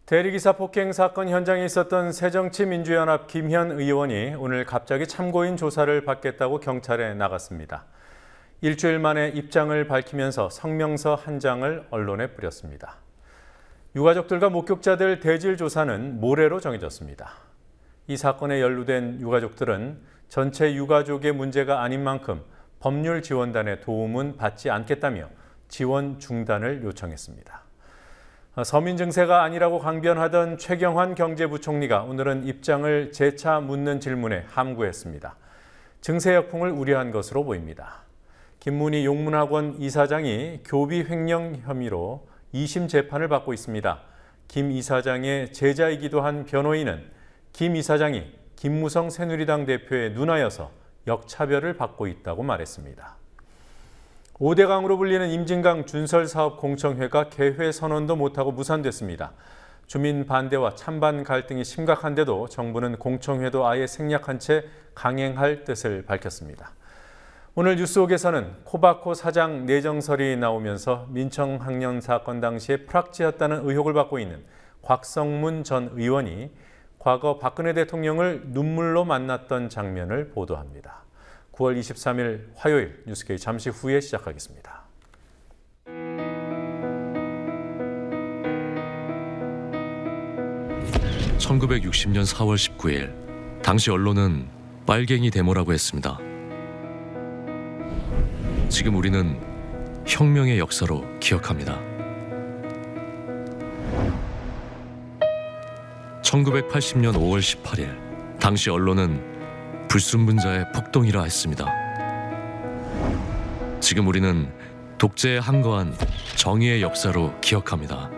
대리기사 폭행 사건 현장에 있었던 새정치민주연합 김현 의원이 오늘 갑자기 참고인 조사를 받겠다고 경찰에 나갔습니다. 일주일 만에 입장을 밝히면서 성명서 한 장을 언론에 뿌렸습니다. 유가족들과 목격자들 대질 조사는 모레로 정해졌습니다. 이 사건에 연루된 유가족들은 전체 유가족의 문제가 아닌 만큼 법률 지원단의 도움은 받지 않겠다며 지원 중단을 요청했습니다. 서민 증세가 아니라고 강변하던 최경환 경제부총리가 오늘은 입장을 재차 묻는 질문에 함구했습니다. 증세 역풍을 우려한 것으로 보입니다. 김문희 용문학원 이사장이 교비 횡령 혐의로 2심 재판을 받고 있습니다. 김 이사장의 제자이기도 한 변호인은 김 이사장이 김무성 새누리당 대표의 누나여서 역차별을 받고 있다고 말했습니다. 5대강으로 불리는 임진강 준설사업 공청회가 개회 선언도 못하고 무산됐습니다. 주민 반대와 찬반 갈등이 심각한데도 정부는 공청회도 아예 생략한 채 강행할 뜻을 밝혔습니다. 오늘 뉴스옥에서는 코바코 사장 내정설이 나오면서 민청학년 사건 당시에 프락지였다는 의혹을 받고 있는 곽성문 전 의원이 과거 박근혜 대통령을 눈물로 만났던 장면을 보도합니다. 9월 23일 화요일 뉴스케이 잠시 후에 시작하겠습니다. (1960년 4월 19일) 당시 언론은 빨갱이 데모라고 했습니다. 지금 우리는 혁명의 역사로 기억합니다. 1980년 5월 18일 당시 언론은 불순분자의 폭동이라 했습니다. 지금 우리는 독재에 항거한 정의의 역사로 기억합니다.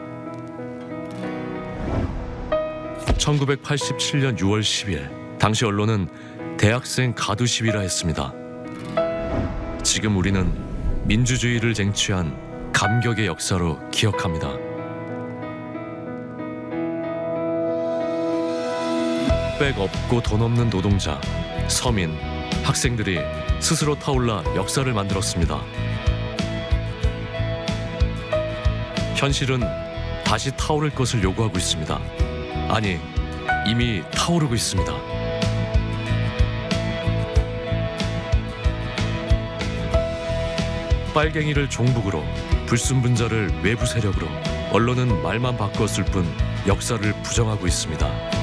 1987년 6월 10일 당시 언론은 대학생 가두 시위라 했습니다. 지금 우리는 민주주의를 쟁취한 감격의 역사로 기억합니다. 백 없고 돈 없는 노동자, 서민, 학생들이 스스로 타올라 역사를 만들었습니다. 현실은 다시 타오를 것을 요구하고 있습니다. 아니, 이미 타오르고 있습니다. 빨갱이를 종북으로, 불순분자를 외부 세력으로, 언론은 말만 바꿨을 뿐 역사를 부정하고 있습니다.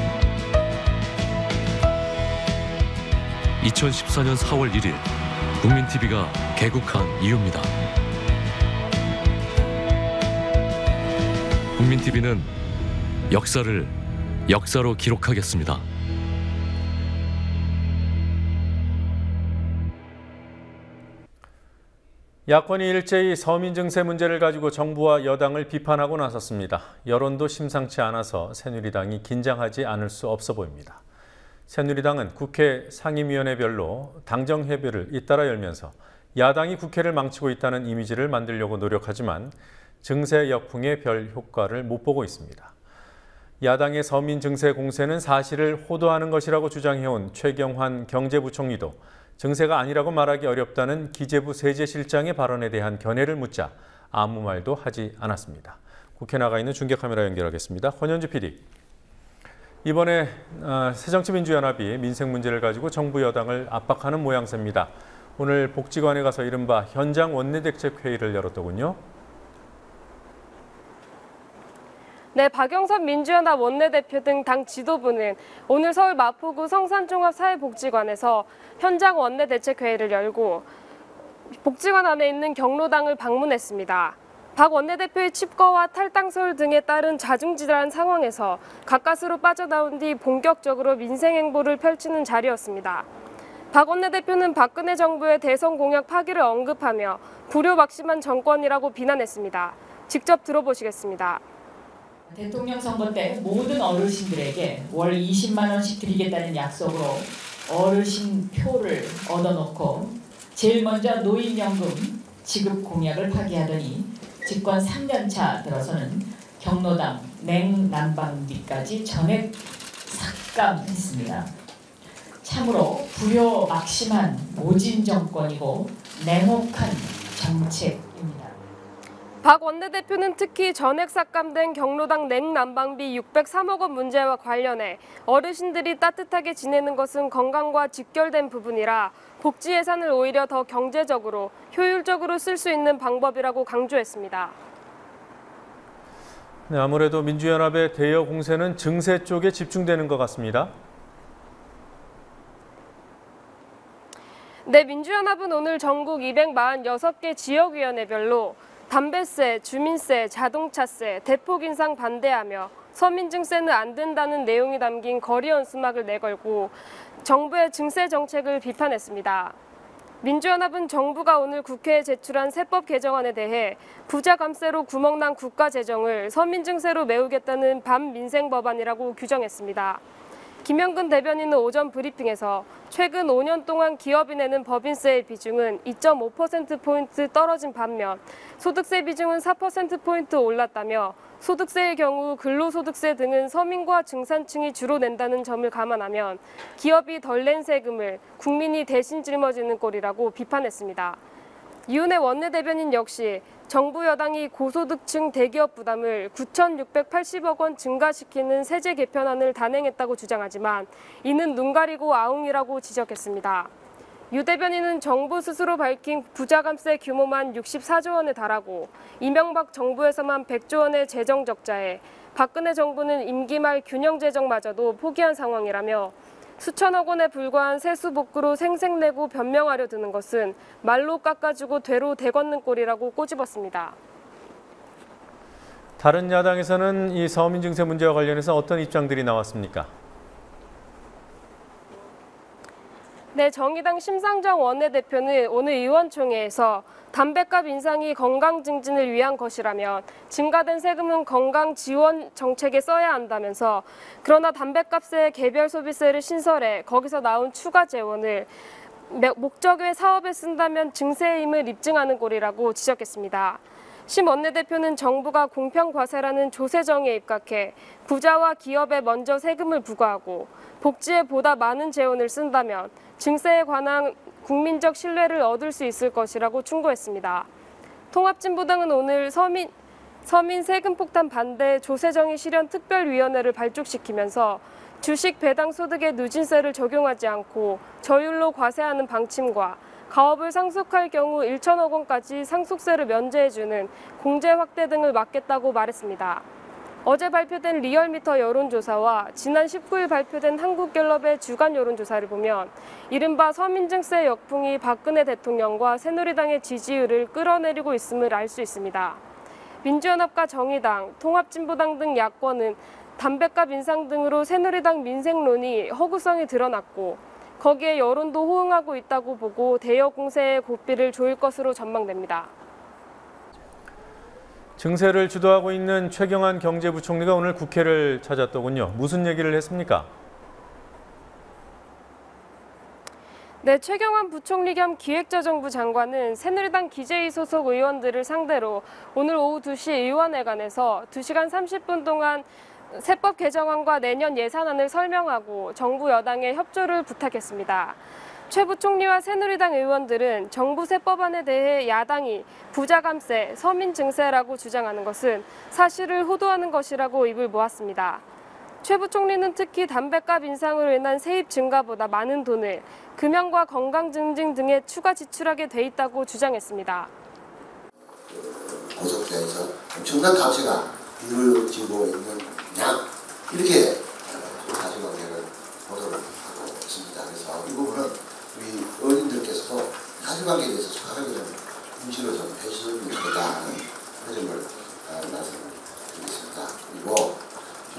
2014년 4월 1일 국민TV가 개국한 이유입니다. 국민TV는 역사를 역사로 기록하겠습니다. 야권이 일제히 서민 증세 문제를 가지고 정부와 여당을 비판하고 나섰습니다. 여론도 심상치 않아서 새누리당이 긴장하지 않을 수 없어 보입니다. 새누리당은 국회 상임위원회별로 당정협의를 잇따라 열면서 야당이 국회를 망치고 있다는 이미지를 만들려고 노력하지만 증세 역풍의 별 효과를 못 보고 있습니다. 야당의 서민 증세 공세는 사실을 호도하는 것이라고 주장해온 최경환 경제부총리도 증세가 아니라고 말하기 어렵다는 기재부 세제실장의 발언에 대한 견해를 묻자 아무 말도 하지 않았습니다. 국회 나가 있는 중계카메라 연결하겠습니다. 권현주 PD. 이번에 새정치민주연합이 민생 문제를 가지고 정부 여당을 압박하는 모양새입니다. 오늘 복지관에 가서 이른바 현장 원내대책회의를 열었더군요. 네, 박영선 민주연합 원내대표 등 당 지도부는 오늘 서울 마포구 성산종합사회복지관에서 현장 원내대책회의를 열고 복지관 안에 있는 경로당을 방문했습니다. 박 원내대표의 칩거와 탈당설 등에 따른 자중지대한 상황에서 가까스로 빠져나온 뒤 본격적으로 민생 행보를 펼치는 자리였습니다. 박 원내대표는 박근혜 정부의 대선 공약 파기를 언급하며 불효막심한 정권이라고 비난했습니다. 직접 들어보시겠습니다. 대통령 선거 때 모든 어르신들에게 월 20만 원씩 드리겠다는 약속으로 어르신 표를 얻어놓고 제일 먼저 노인연금 지급 공약을 파기하더니 집권 3년차 들어서는 경로당, 냉난방비까지 전액 삭감했습니다. 참으로 불효막심한 모진 정권이고 냉혹한 정책입니다. 박 원내대표는 특히 전액 삭감된 경로당 냉난방비 603억 원 문제와 관련해 어르신들이 따뜻하게 지내는 것은 건강과 직결된 부분이라 복지 예산을 오히려 더 경제적으로 효율적으로 쓸 수 있는 방법이라고 강조했습니다. 네, 아무래도 민주연합의 대여 공세는 증세 쪽에 집중되는 것 같습니다. 네, 민주연합은 오늘 전국 246개 지역위원회별로 담배세, 주민세, 자동차세, 대폭 인상 반대하며 서민증세는 안 된다는 내용이 담긴 거리 연수막을 내걸고 정부의 증세 정책을 비판했습니다. 민주연합은 정부가 오늘 국회에 제출한 세법 개정안에 대해 부자 감세로 구멍난 국가 재정을 서민증세로 메우겠다는 반민생 법안이라고 규정했습니다. 김영근 대변인은 오전 브리핑에서 최근 5년 동안 기업이 내는 법인세의 비중은 2.5%포인트 떨어진 반면 소득세 비중은 4%포인트 올랐다며 소득세의 경우 근로소득세 등은 서민과 중산층이 주로 낸다는 점을 감안하면 기업이 덜 낸 세금을 국민이 대신 짊어지는 꼴이라고 비판했습니다. 이은혜 원내대변인 역시 정부 여당이 고소득층 대기업 부담을 9,680억 원 증가시키는 세제 개편안을 단행했다고 주장하지만 이는 눈 가리고 아웅이라고 지적했습니다. 유 대변인은 정부 스스로 밝힌 부자감세 규모만 64조 원에 달하고 이명박 정부에서만 100조 원의 재정 적자에 박근혜 정부는 임기 말 균형 재정마저도 포기한 상황이라며 수천억 원에 불과한 세수 복구로 생색내고 변명하려 드는 것은 말로 깎아주고 되로 되걷는 꼴이라고 꼬집었습니다. 다른 야당에서는 이 서민증세 문제와 관련해서 어떤 입장들이 나왔습니까? 네, 정의당 심상정 원내대표는 오늘 의원총회에서 담배값 인상이 건강 증진을 위한 것이라면 증가된 세금은 건강 지원 정책에 써야 한다면서 그러나 담배값에 개별 소비세를 신설해 거기서 나온 추가 재원을 목적 외 사업에 쓴다면 증세임을 입증하는 꼴이라고 지적했습니다. 심 원내대표는 정부가 공평과세라는 조세정에 입각해 부자와 기업에 먼저 세금을 부과하고 복지에 보다 많은 재원을 쓴다면 증세에 관한 국민적 신뢰를 얻을 수 있을 것이라고 충고했습니다. 통합진보당은 오늘 서민 세금 폭탄 반대 조세정의 실현 특별위원회를 발족시키면서 주식 배당 소득에 누진세를 적용하지 않고 저율로 과세하는 방침과 가업을 상속할 경우 1천억 원까지 상속세를 면제해주는 공제 확대 등을 막겠다고 말했습니다. 어제 발표된 리얼미터 여론조사와 지난 19일 발표된 한국갤럽의 주간 여론조사를 보면 이른바 서민증세 역풍이 박근혜 대통령과 새누리당의 지지율을 끌어내리고 있음을 알 수 있습니다. 민주연합과 정의당, 통합진보당 등 야권은 담배값 인상 등으로 새누리당 민생론이 허구성이 드러났고 거기에 여론도 호응하고 있다고 보고 대여 공세의 고삐를 조일 것으로 전망됩니다. 증세를 주도하고 있는 최경환 경제부총리가 오늘 국회를 찾았더군요. 무슨 얘기를 했습니까? 네, 최경환 부총리 겸 기획재정부 장관은 새누리당 기재위 소속 의원들을 상대로 오늘 오후 2시 의원회관에서 2시간 30분 동안 세법 개정안과 내년 예산안을 설명하고 정부 여당의 협조를 부탁했습니다. 최 부총리와 새누리당 의원들은 정부 세법안에 대해 야당이 부자감세, 서민증세라고 주장하는 것은 사실을 호도하는 것이라고 입을 모았습니다. 최 부총리는 특히 담배값 인상으로 인한 세입 증가보다 많은 돈을 금연과 건강 증진 등에 추가 지출하게 돼 있다고 주장했습니다. 고속도로에서 엄청난 감세가 이루어지고 있는 양 이렇게 사실관계를 보도를 하고 있습니다. 그래서 이 부분은 우리 의원님들께서도 사실관계에 대해서 정확하게 좀 인식을 좀 해주시면 좋겠다는 점을 말씀을 드리겠습니다. 그리고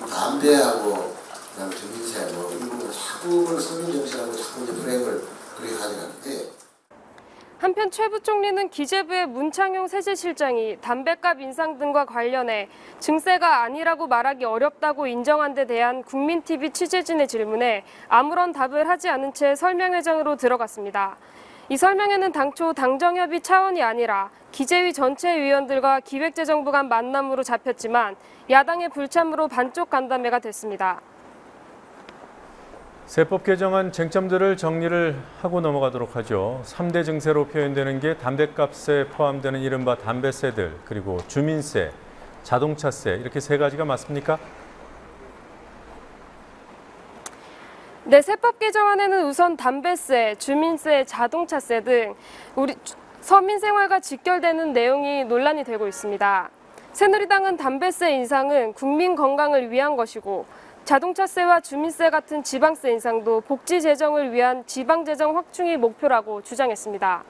담배하고 그다음 주민세 뭐 이 부분 자꾸 서민정신하고 자꾸 이제 프레임을 그렇게 가져가는데. 한편 최 부총리는 기재부의 문창용 세제실장이 담배값 인상 등과 관련해 증세가 아니라고 말하기 어렵다고 인정한 데 대한 국민TV 취재진의 질문에 아무런 답을 하지 않은 채 설명회장으로 들어갔습니다. 이 설명회는 당초 당정협의 차원이 아니라 기재위 전체 위원들과 기획재정부 간 만남으로 잡혔지만 야당의 불참으로 반쪽 간담회가 됐습니다. 세법 개정안 쟁점들을 정리를 하고 넘어가도록 하죠. 3대 증세로 표현되는 게 담뱃값에 포함되는 이른바 담뱃세들, 그리고 주민세, 자동차세 이렇게 세 가지가 맞습니까? 네, 세법 개정안에는 우선 담배세, 주민세, 자동차세 등 우리 서민 생활과 직결되는 내용이 논란이 되고 있습니다. 새누리당은 담배세 인상은 국민 건강을 위한 것이고 자동차세와 주민세 같은 지방세 인상도 복지 재정을 위한 지방재정 확충이 목표라고 주장했습니다.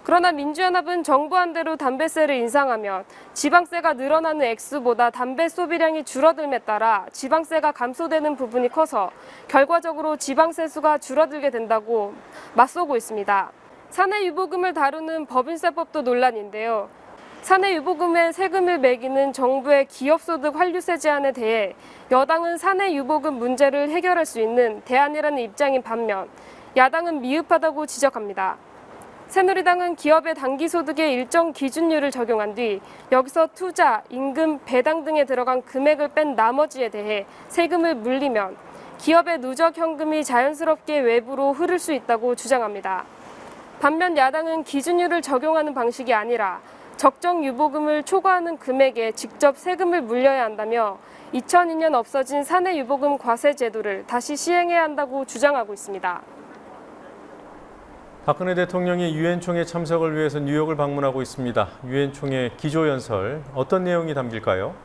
그러나 민주연합은 정부안대로 담배세를 인상하면 지방세가 늘어나는 액수보다 담배 소비량이 줄어듦에 따라 지방세가 감소되는 부분이 커서 결과적으로 지방세 수가 줄어들게 된다고 맞서고 있습니다. 사내유보금을 다루는 법인세법도 논란인데요. 사내유보금에 세금을 매기는 정부의 기업소득 환류세 제한에 대해 여당은 사내유보금 문제를 해결할 수 있는 대안이라는 입장인 반면 야당은 미흡하다고 지적합니다. 새누리당은 기업의 당기소득에 일정 기준율을 적용한 뒤 여기서 투자, 임금, 배당 등에 들어간 금액을 뺀 나머지에 대해 세금을 물리면 기업의 누적 현금이 자연스럽게 외부로 흐를 수 있다고 주장합니다. 반면 야당은 기준율을 적용하는 방식이 아니라 적정 유보금을 초과하는 금액에 직접 세금을 물려야 한다며 2002년 없어진 사내유보금 과세 제도를 다시 시행해야 한다고 주장하고 있습니다. 박근혜 대통령이 유엔 총회 참석을 위해서 뉴욕을 방문하고 있습니다. 유엔 총회 기조연설 어떤 내용이 담길까요?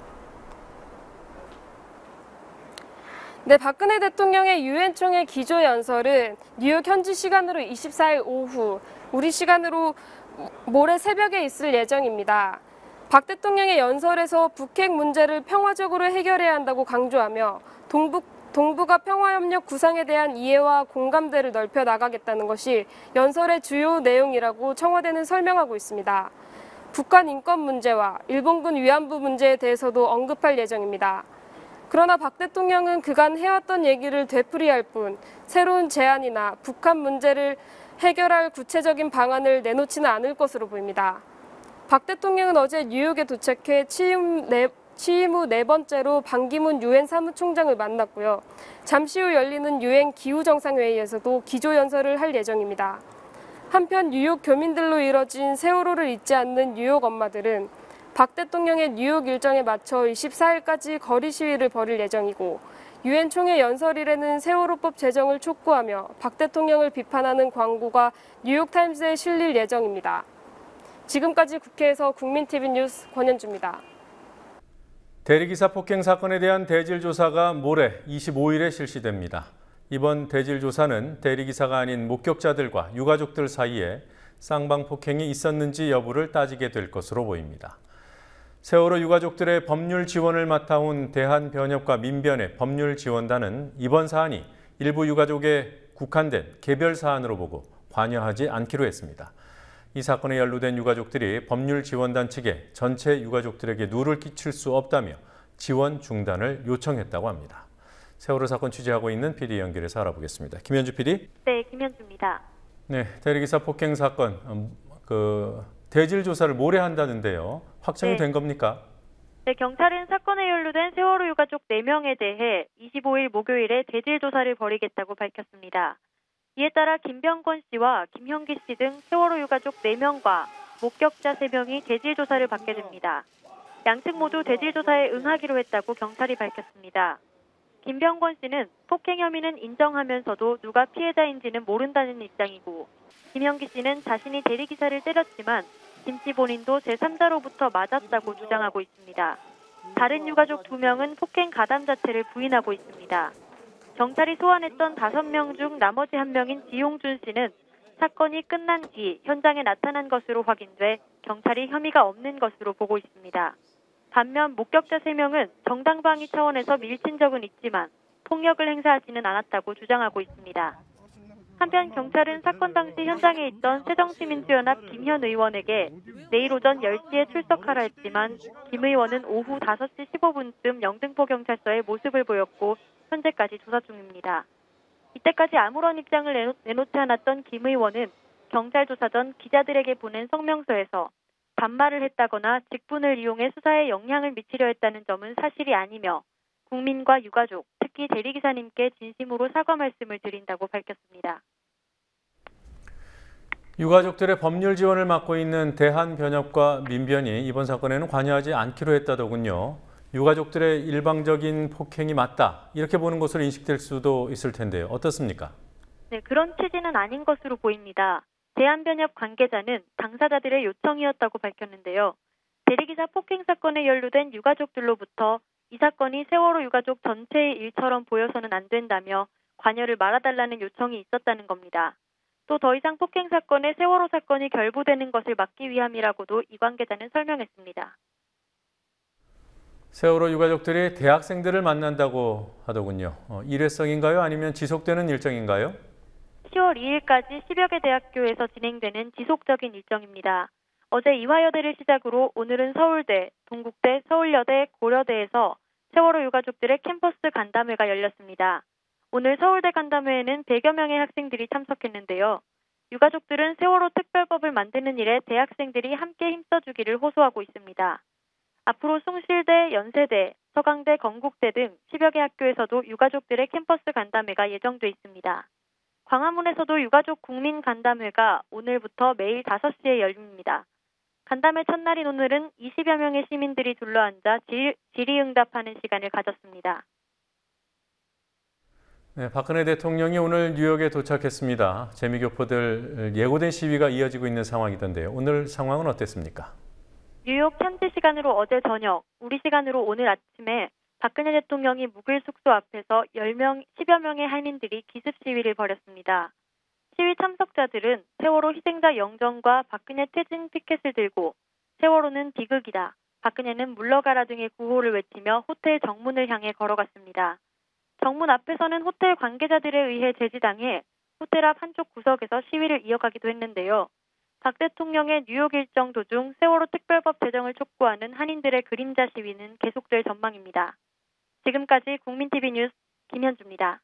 네, 박근혜 대통령의 유엔 총회 기조연설은 뉴욕 현지 시간으로 24일 오후, 우리 시간으로 모레 새벽에 있을 예정입니다. 박 대통령의 연설에서 북핵 문제를 평화적으로 해결해야 한다고 강조하며 동북아 평화협력 구상에 대한 이해와 공감대를 넓혀 나가겠다는 것이 연설의 주요 내용이라고 청와대는 설명하고 있습니다. 북한 인권 문제와 일본군 위안부 문제에 대해서도 언급할 예정입니다. 그러나 박 대통령은 그간 해왔던 얘기를 되풀이할 뿐 새로운 제안이나 북한 문제를 해결할 구체적인 방안을 내놓지는 않을 것으로 보입니다. 박 대통령은 어제 뉴욕에 도착해 취임 후 네 번째로 반기문 유엔 사무총장을 만났고요. 잠시 후 열리는 유엔 기후정상회의에서도 기조연설을 할 예정입니다. 한편 뉴욕 교민들로 이뤄진 세월호를 잊지 않는 뉴욕 엄마들은 박 대통령의 뉴욕 일정에 맞춰 24일까지 거리 시위를 벌일 예정이고 유엔 총회 연설일에는 세월호법 제정을 촉구하며 박 대통령을 비판하는 광고가 뉴욕타임스에 실릴 예정입니다. 지금까지 국회에서 국민TV 뉴스 권현주입니다. 대리기사 폭행 사건에 대한 대질 조사가 모레 25일에 실시됩니다. 이번 대질 조사는 대리기사가 아닌 목격자들과 유가족들 사이에 쌍방 폭행이 있었는지 여부를 따지게 될 것으로 보입니다. 세월호 유가족들의 법률 지원을 맡아온 대한변협과 민변의 법률지원단은 이번 사안이 일부 유가족에 국한된 개별 사안으로 보고 관여하지 않기로 했습니다. 이 사건에 연루된 유가족들이 법률지원단 측에 전체 유가족들에게 누를 끼칠 수 없다며 지원 중단을 요청했다고 합니다. 세월호 사건 취재하고 있는 PD 연결해서 알아보겠습니다. 김현주 PD. 네, 김현주입니다. 네, 대리기사 폭행 사건 대질 조사를 모레 한다는데요. 확정이 된 겁니까? 네, 경찰은 사건에 연루된 세월호 유가족 4명에 대해 25일 목요일에 대질 조사를 벌이겠다고 밝혔습니다. 이에 따라 김병권 씨와 김형기 씨 등 세월호 유가족 4명과 목격자 3명이 대질 조사를 받게 됩니다. 양측 모두 대질 조사에 응하기로 했다고 경찰이 밝혔습니다. 김병권 씨는 폭행 혐의는 인정하면서도 누가 피해자인지는 모른다는 입장이고 김형기 씨는 자신이 대리기사를 때렸지만 김 씨 본인도 제3자로부터 맞았다고 주장하고 있습니다. 다른 유가족 2명은 폭행 가담 자체를 부인하고 있습니다. 경찰이 소환했던 5명 중 나머지 1명인 지용준 씨는 사건이 끝난 뒤 현장에 나타난 것으로 확인돼 경찰이 혐의가 없는 것으로 보고 있습니다. 반면 목격자 3명은 정당방위 차원에서 밀친 적은 있지만 폭력을 행사하지는 않았다고 주장하고 있습니다. 한편 경찰은 사건 당시 현장에 있던 새정치민주연합 김현 의원에게 내일 오전 10시에 출석하라 했지만 김 의원은 오후 5시 15분쯤 영등포경찰서에 모습을 보였고 현재까지 조사 중입니다. 이때까지 아무런 입장을 내놓지 않았던 김 의원은 경찰 조사 전 기자들에게 보낸 성명서에서 반말을 했다거나 직분을 이용해 수사에 영향을 미치려 했다는 점은 사실이 아니며 국민과 유가족, 특히 대리기사님께 진심으로 사과 말씀을 드린다고 밝혔습니다. 유가족들의 법률 지원을 맡고 있는 대한변협과 민변이 이번 사건에는 관여하지 않기로 했다더군요. 유가족들의 일방적인 폭행이 맞다, 이렇게 보는 것으로 인식될 수도 있을 텐데요. 어떻습니까? 네, 그런 취지는 아닌 것으로 보입니다. 대한변협 관계자는 당사자들의 요청이었다고 밝혔는데요. 대리기사 폭행 사건에 연루된 유가족들로부터 이 사건이 세월호 유가족 전체의 일처럼 보여서는 안 된다며 관여를 말아달라는 요청이 있었다는 겁니다. 또 더 이상 폭행 사건에 세월호 사건이 결부되는 것을 막기 위함이라고도 이 관계자는 설명했습니다. 세월호 유가족들이 대학생들을 만난다고 하더군요. 일회성인가요? 아니면 지속되는 일정인가요? 10월 2일까지 10여 개 대학교에서 진행되는 지속적인 일정입니다. 어제 이화여대를 시작으로 오늘은 서울대, 동국대, 서울여대, 고려대에서 세월호 유가족들의 캠퍼스 간담회가 열렸습니다. 오늘 서울대 간담회에는 100여 명의 학생들이 참석했는데요. 유가족들은 세월호 특별법을 만드는 일에 대학생들이 함께 힘써주기를 호소하고 있습니다. 앞으로 숭실대, 연세대, 서강대, 건국대 등 10여 개 학교에서도 유가족들의 캠퍼스 간담회가 예정돼 있습니다. 광화문에서도 유가족 국민 간담회가 오늘부터 매일 5시에 열립니다. 간담회 첫날인 오늘은 20여 명의 시민들이 둘러앉아 질의응답하는 시간을 가졌습니다. 네, 박근혜 대통령이 오늘 뉴욕에 도착했습니다. 재미교포들 예고된 시위가 이어지고 있는 상황이던데요. 오늘 상황은 어땠습니까? 뉴욕 현지 시간으로 어제 저녁, 우리 시간으로 오늘 아침에 박근혜 대통령이 묵을 숙소 앞에서 10여 명의 한인들이 기습 시위를 벌였습니다. 시위 참석자들은 세월호 희생자 영정과 박근혜 퇴진 피켓을 들고 세월호는 비극이다, 박근혜는 물러가라 등의 구호를 외치며 호텔 정문을 향해 걸어갔습니다. 정문 앞에서는 호텔 관계자들에 의해 제지당해 호텔 앞 한쪽 구석에서 시위를 이어가기도 했는데요. 박 대통령의 뉴욕 일정 도중 세월호 특별법 제정을 촉구하는 한인들의 그림자 시위는 계속될 전망입니다. 지금까지 국민TV 뉴스 김현주입니다.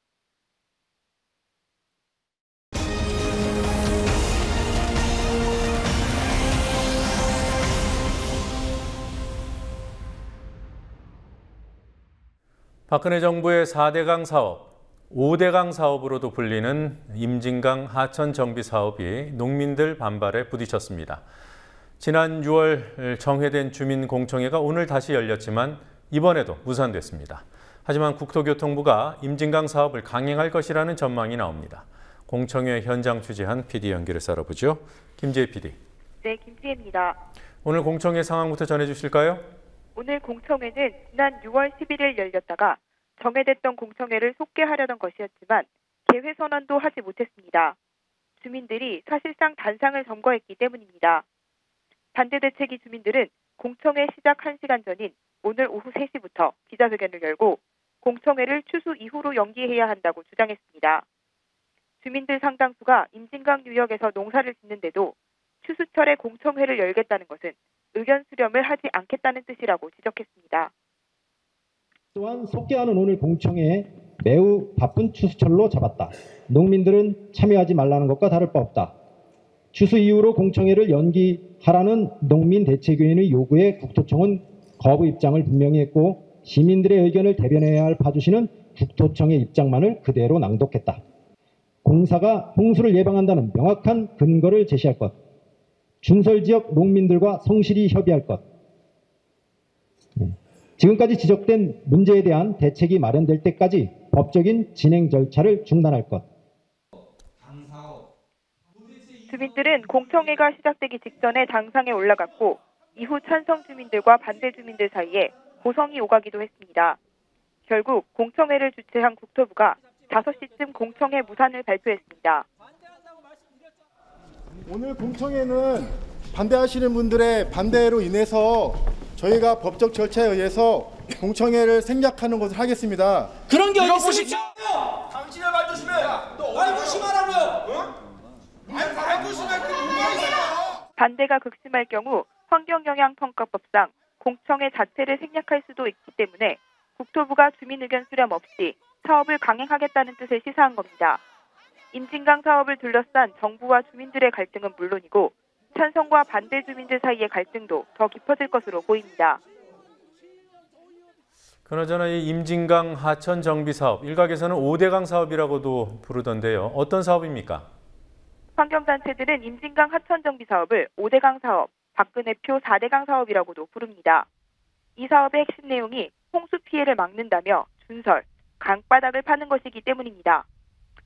박근혜 정부의 4대강 사업, 5대강 사업으로도 불리는 임진강 하천 정비 사업이 농민들 반발에 부딪혔습니다. 지난 6월 정회된 주민공청회가 오늘 다시 열렸지만 이번에도 무산됐습니다. 하지만 국토교통부가 임진강 사업을 강행할 것이라는 전망이 나옵니다. 공청회 현장 취재한 PD 연결을 썰어보죠. 김지혜 PD. 네, 김지혜입니다. 오늘 공청회 상황부터 전해주실까요? 오늘 공청회는 지난 6월 11일 열렸다가 정회됐던 공청회를 속개하려던 것이었지만 개회 선언도 하지 못했습니다. 주민들이 사실상 단상을 점거했기 때문입니다. 반대대책위 주민들은 공청회 시작 1시간 전인 오늘 오후 3시부터 기자회견을 열고 공청회를 추수 이후로 연기해야 한다고 주장했습니다. 주민들 상당수가 임진강 유역에서 농사를 짓는데도 추수철에 공청회를 열겠다는 것은 의견 수렴을 하지 않겠다는 뜻이라고 지적했습니다. 또한 속개하는 오늘 공청회에 매우 바쁜 추수철로 잡았다. 농민들은 참여하지 말라는 것과 다를 바 없다. 추수 이후로 공청회를 연기하라는 농민대책위원회 요구에 국토청은 거부 입장을 분명히 했고 시민들의 의견을 대변해야 할 파주시는 국토청의 입장만을 그대로 낭독했다. 공사가 홍수를 예방한다는 명확한 근거를 제시할 것. 준설지역 농민들과 성실히 협의할 것. 지금까지 지적된 문제에 대한 대책이 마련될 때까지 법적인 진행 절차를 중단할 것. 주민들은 공청회가 시작되기 직전에 당상에 올라갔고 이후 찬성 주민들과 반대 주민들 사이에 고성이 오가기도 했습니다. 결국 공청회를 주최한 국토부가 5시쯤 공청회 무산을 발표했습니다. 오늘 공청회는 반대하시는 분들의 반대로 인해서 저희가 법적 절차에 의해서 공청회를 생략하는 것을 하겠습니다. 그런 게 어디 있으십니까? 당신을 말조심해. 말조심하라고요. 말조심할 게 뭐가 있어요? 반대가 극심할 경우 환경영향평가법상 공청회 자체를 생략할 수도 있기 때문에 국토부가 주민 의견 수렴 없이 사업을 강행하겠다는 뜻을 시사한 겁니다. 임진강 사업을 둘러싼 정부와 주민들의 갈등은 물론이고 찬성과 반대 주민들 사이의 갈등도 더 깊어질 것으로 보입니다. 그나저나 이 임진강 하천 정비 사업, 일각에서는 5대강 사업이라고도 부르던데요. 어떤 사업입니까? 환경단체들은 임진강 하천 정비 사업을 5대강 사업, 박근혜표 4대강 사업이라고도 부릅니다. 이 사업의 핵심 내용이 홍수 피해를 막는다며 준설, 강바닥을 파는 것이기 때문입니다.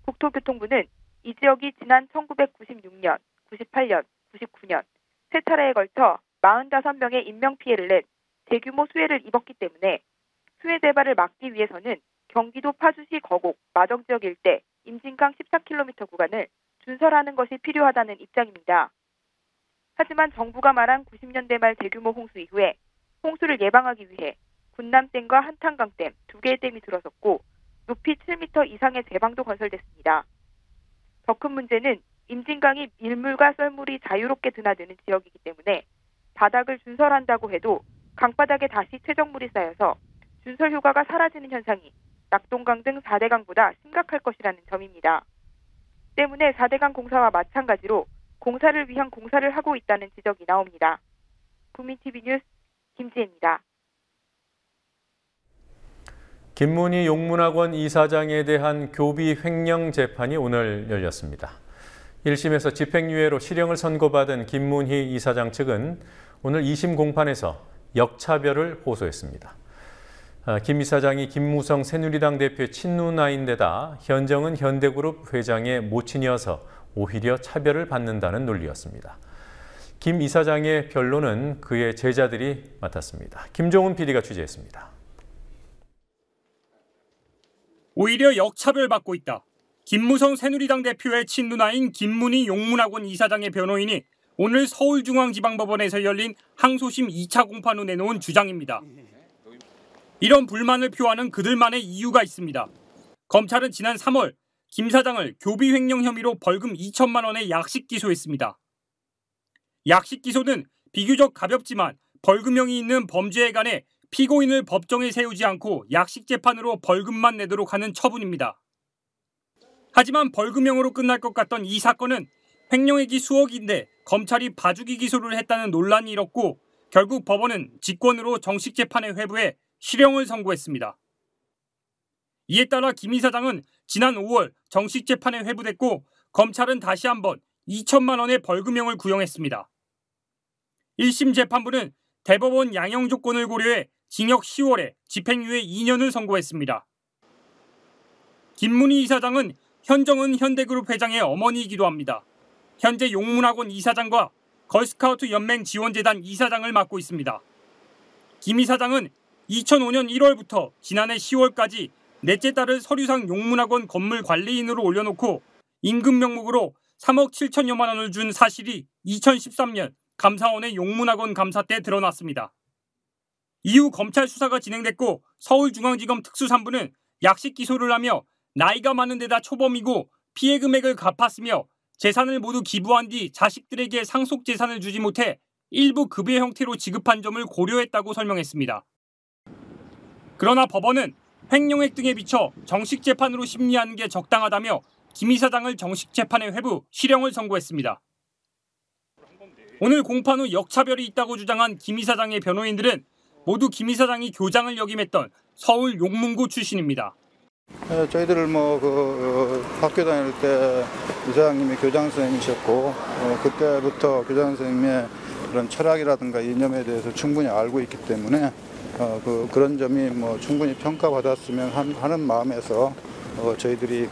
국토교통부는 이 지역이 지난 1996년, 98년, 99년 세 차례에 걸쳐 45명의 인명피해를 낸 대규모 수해를 입었기 때문에 수해 재발을 막기 위해서는 경기도 파주시 거곡, 마정 지역 일대 임진강 14km 구간을 준설하는 것이 필요하다는 입장입니다. 하지만 정부가 말한 90년대 말 대규모 홍수 이후에 홍수를 예방하기 위해 군남댐과 한탄강댐 2개의 댐이 들어섰고 높이 7m 이상의 제방도 건설됐습니다. 더 큰 문제는 임진강이 밀물과 썰물이 자유롭게 드나드는 지역이기 때문에 바닥을 준설한다고 해도 강바닥에 다시 퇴적물이 쌓여서 준설 효과가 사라지는 현상이 낙동강 등 4대강보다 심각할 것이라는 점입니다. 때문에 4대강 공사와 마찬가지로 공사를 위한 공사를 하고 있다는 지적이 나옵니다. 국민TV 뉴스 김지혜입니다. 김문희 용문학원 이사장에 대한 교비 횡령 재판이 오늘 열렸습니다. 1심에서 집행유예로 실형을 선고받은 김문희 이사장 측은 오늘 2심 공판에서 역차별을 호소했습니다. 김 이사장이 김무성 새누리당 대표의 친누나인데다 현정은 현대그룹 회장의 모친이어서 오히려 차별을 받는다는 논리였습니다. 김 이사장의 변론은 그의 제자들이 맡았습니다. 김종훈 PD가 취재했습니다. 오히려 역차별받고 있다. 김무성 새누리당 대표의 친누나인 김문희 용문학원 이사장의 변호인이 오늘 서울중앙지방법원에서 열린 항소심 2차 공판 후 내놓은 주장입니다. 이런 불만을 표하는 그들만의 이유가 있습니다. 검찰은 지난 3월 김 사장을 교비 횡령 혐의로 벌금 2천만 원의 약식 기소했습니다. 약식 기소는 비교적 가볍지만 벌금형이 있는 범죄에 관해 피고인을 법정에 세우지 않고 약식 재판으로 벌금만 내도록 하는 처분입니다. 하지만 벌금형으로 끝날 것 같던 이 사건은 횡령액이 수억인데 검찰이 봐주기 기소를 했다는 논란이 일었고 결국 법원은 직권으로 정식 재판에 회부해 실형을 선고했습니다. 이에 따라 김 이사장은 지난 5월 정식 재판에 회부됐고 검찰은 다시 한번 2천만 원의 벌금형을 구형했습니다. 1심 재판부는 대법원 양형 조건을 고려해 징역 10월에 집행유예 2년을 선고했습니다. 김문희 이사장은 현정은 현대그룹 회장의 어머니이기도 합니다. 현재 용문학원 이사장과 걸스카우트 연맹 지원재단 이사장을 맡고 있습니다. 김 이사장은 2005년 1월부터 지난해 10월까지 넷째 딸을 서류상 용문학원 건물 관리인으로 올려놓고 임금 명목으로 3억 7천여만 원을 준 사실이 2013년 감사원의 용문학원 감사 때 드러났습니다. 이후 검찰 수사가 진행됐고 서울중앙지검 특수산부는 약식 기소를 하며 나이가 많은 데다 초범이고 피해 금액을 갚았으며 재산을 모두 기부한 뒤 자식들에게 상속 재산을 주지 못해 일부 급여 형태로 지급한 점을 고려했다고 설명했습니다. 그러나 법원은 횡령액 등에 비춰 정식 재판으로 심리하는 게 적당하다며 김 이사장을 정식 재판에 회부, 실형을 선고했습니다. 오늘 공판 후 역차별이 있다고 주장한 김 이사장의 변호인들은 모두 김 이사장이 교장을 역임했던 서울 용문고 출신입니다. 저희들을 학교 다닐 때 이사장님이 교장 선생님이셨고 그때부터 교장 선생님의 그런 철학이라든가 이념에 대해서 충분히 알고 있기 때문에 그런 점이 충분히 평가받았으면 하는 마음에서 저희들이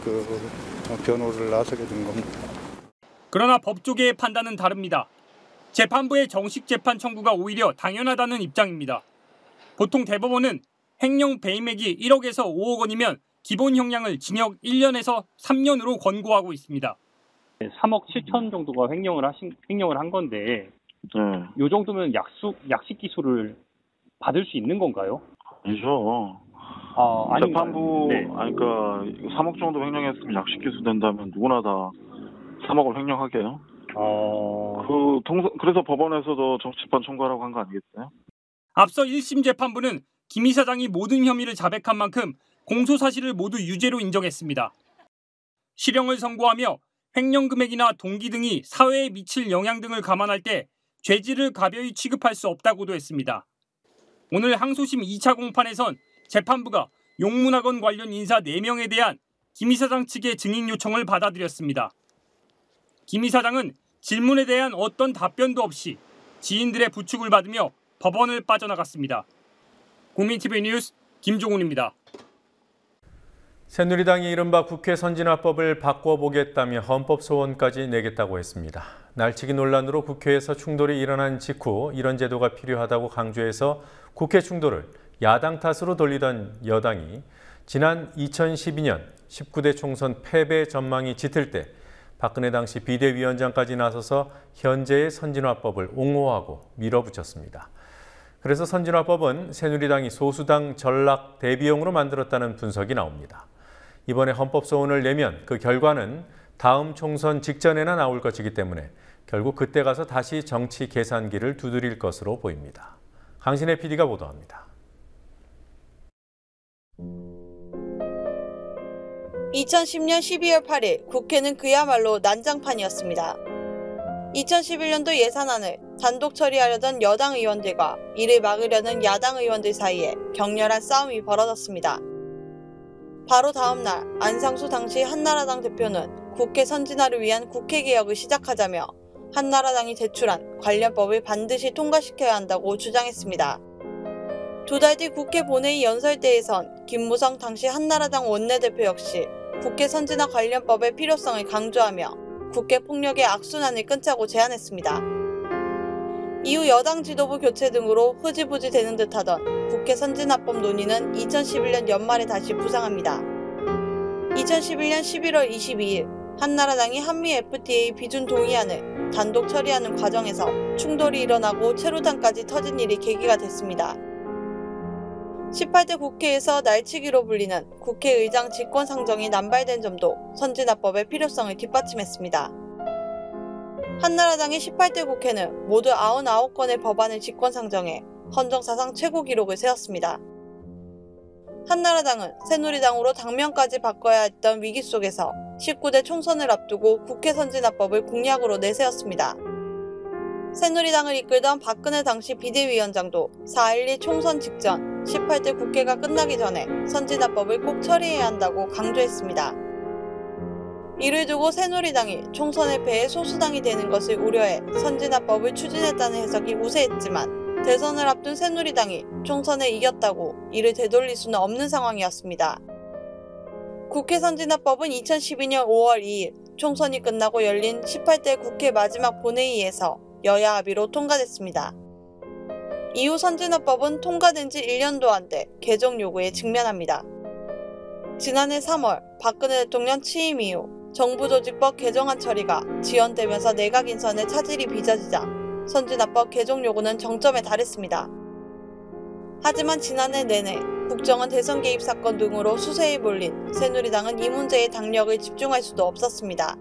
변호를 나서게 된 겁니다. 그러나 법조계의 판단은 다릅니다. 재판부의 정식 재판 청구가 오히려 당연하다는 입장입니다. 보통 대법원은 횡령 배임액이 1억에서 5억 원이면 기본 형량을 징역 1년에서 3년으로 권고하고 있습니다. 3억 7천 정도가 횡령을 한 건데 이 정도면 약식 기소를 받을 수 있는 건가요? 아니죠. 재판부 그러니까 3억 정도 횡령했으면 약식 기소된다면 누구나 다 3억을 횡령하게요. 그래서 법원에서도 정식 재판 청구하라고 한 거 아니겠어요? 앞서 1심 재판부는 김 이사장이 모든 혐의를 자백한 만큼 공소 사실을 모두 유죄로 인정했습니다. 실형을 선고하며 횡령 금액이나 동기 등이 사회에 미칠 영향 등을 감안할 때 죄질을 가벼이 취급할 수 없다고도 했습니다. 오늘 항소심 2차 공판에선 재판부가 용문학원 관련 인사 4명에 대한 김 이사장 측의 증인 요청을 받아들였습니다. 김 이사장은 질문에 대한 어떤 답변도 없이 지인들의 부축을 받으며 법원을 빠져나갔습니다. 국민TV 뉴스 김종훈입니다. 새누리당이 이른바 국회 선진화법을 바꿔보겠다며 헌법 소원까지 내겠다고 했습니다. 날치기 논란으로 국회에서 충돌이 일어난 직후 이런 제도가 필요하다고 강조해서 국회 충돌을 야당 탓으로 돌리던 여당이 지난 2012년 19대 총선 패배 전망이 짙을 때 박근혜 당시 비대위원장까지 나서서 현재의 선진화법을 옹호하고 밀어붙였습니다. 그래서 선진화법은 새누리당이 소수당 전락 대비용으로 만들었다는 분석이 나옵니다. 이번에 헌법 소원을 내면 그 결과는 다음 총선 직전에나 나올 것이기 때문에 결국 그때 가서 다시 정치 계산기를 두드릴 것으로 보입니다. 강신혜 PD가 보도합니다. 2010년 12월 8일 국회는 그야말로 난장판이었습니다. 2011년도 예산안을 단독 처리하려던 여당 의원들과 이를 막으려는 야당 의원들 사이에 격렬한 싸움이 벌어졌습니다. 바로 다음 날 안상수 당시 한나라당 대표는 국회 선진화를 위한 국회개혁을 시작하자며 한나라당이 제출한 관련법을 반드시 통과시켜야 한다고 주장했습니다. 2달 뒤 국회 본회의 연설대에선 김무성 당시 한나라당 원내대표 역시 국회 선진화 관련법의 필요성을 강조하며 국회 폭력의 악순환을 끊자고 제안했습니다. 이후 여당 지도부 교체 등으로 흐지부지 되는 듯하던 국회 선진화법 논의는 2011년 연말에 다시 부상합니다. 2011년 11월 22일 한나라당이 한미 FTA 비준 동의안을 단독 처리하는 과정에서 충돌이 일어나고 체류탄까지 터진 일이 계기가 됐습니다. 18대 국회에서 날치기로 불리는 국회의장 직권상정이 남발된 점도 선진화법의 필요성을 뒷받침했습니다. 한나라당의 18대 국회는 모두 99건의 법안을 직권상정해 헌정사상 최고 기록을 세웠습니다. 한나라당은 새누리당으로 당면까지 바꿔야 했던 위기 속에서 19대 총선을 앞두고 국회 선진화법을 공약으로 내세웠습니다. 새누리당을 이끌던 박근혜 당시 비대위원장도 4.12 총선 직전 18대 국회가 끝나기 전에 선진화법을 꼭 처리해야 한다고 강조했습니다. 이를 두고 새누리당이 총선에 패해 소수당이 되는 것을 우려해 선진화법을 추진했다는 해석이 우세했지만 대선을 앞둔 새누리당이 총선에 이겼다고 이를 되돌릴 수는 없는 상황이었습니다. 국회 선진화법은 2012년 5월 2일 총선이 끝나고 열린 18대 국회 마지막 본회의에서 여야 합의로 통과됐습니다. 이후 선진화법은 통과된 지 1년도 안 돼 개정 요구에 직면합니다. 지난해 3월 박근혜 대통령 취임 이후 정부조직법 개정안 처리가 지연되면서 내각 인선에 차질이 빚어지자 선진화법 개정 요구는 정점에 달했습니다. 하지만 지난해 내내 국정원 대선 개입 사건 등으로 수세에 몰린 새누리당은 이 문제에 당력을 집중할 수도 없었습니다.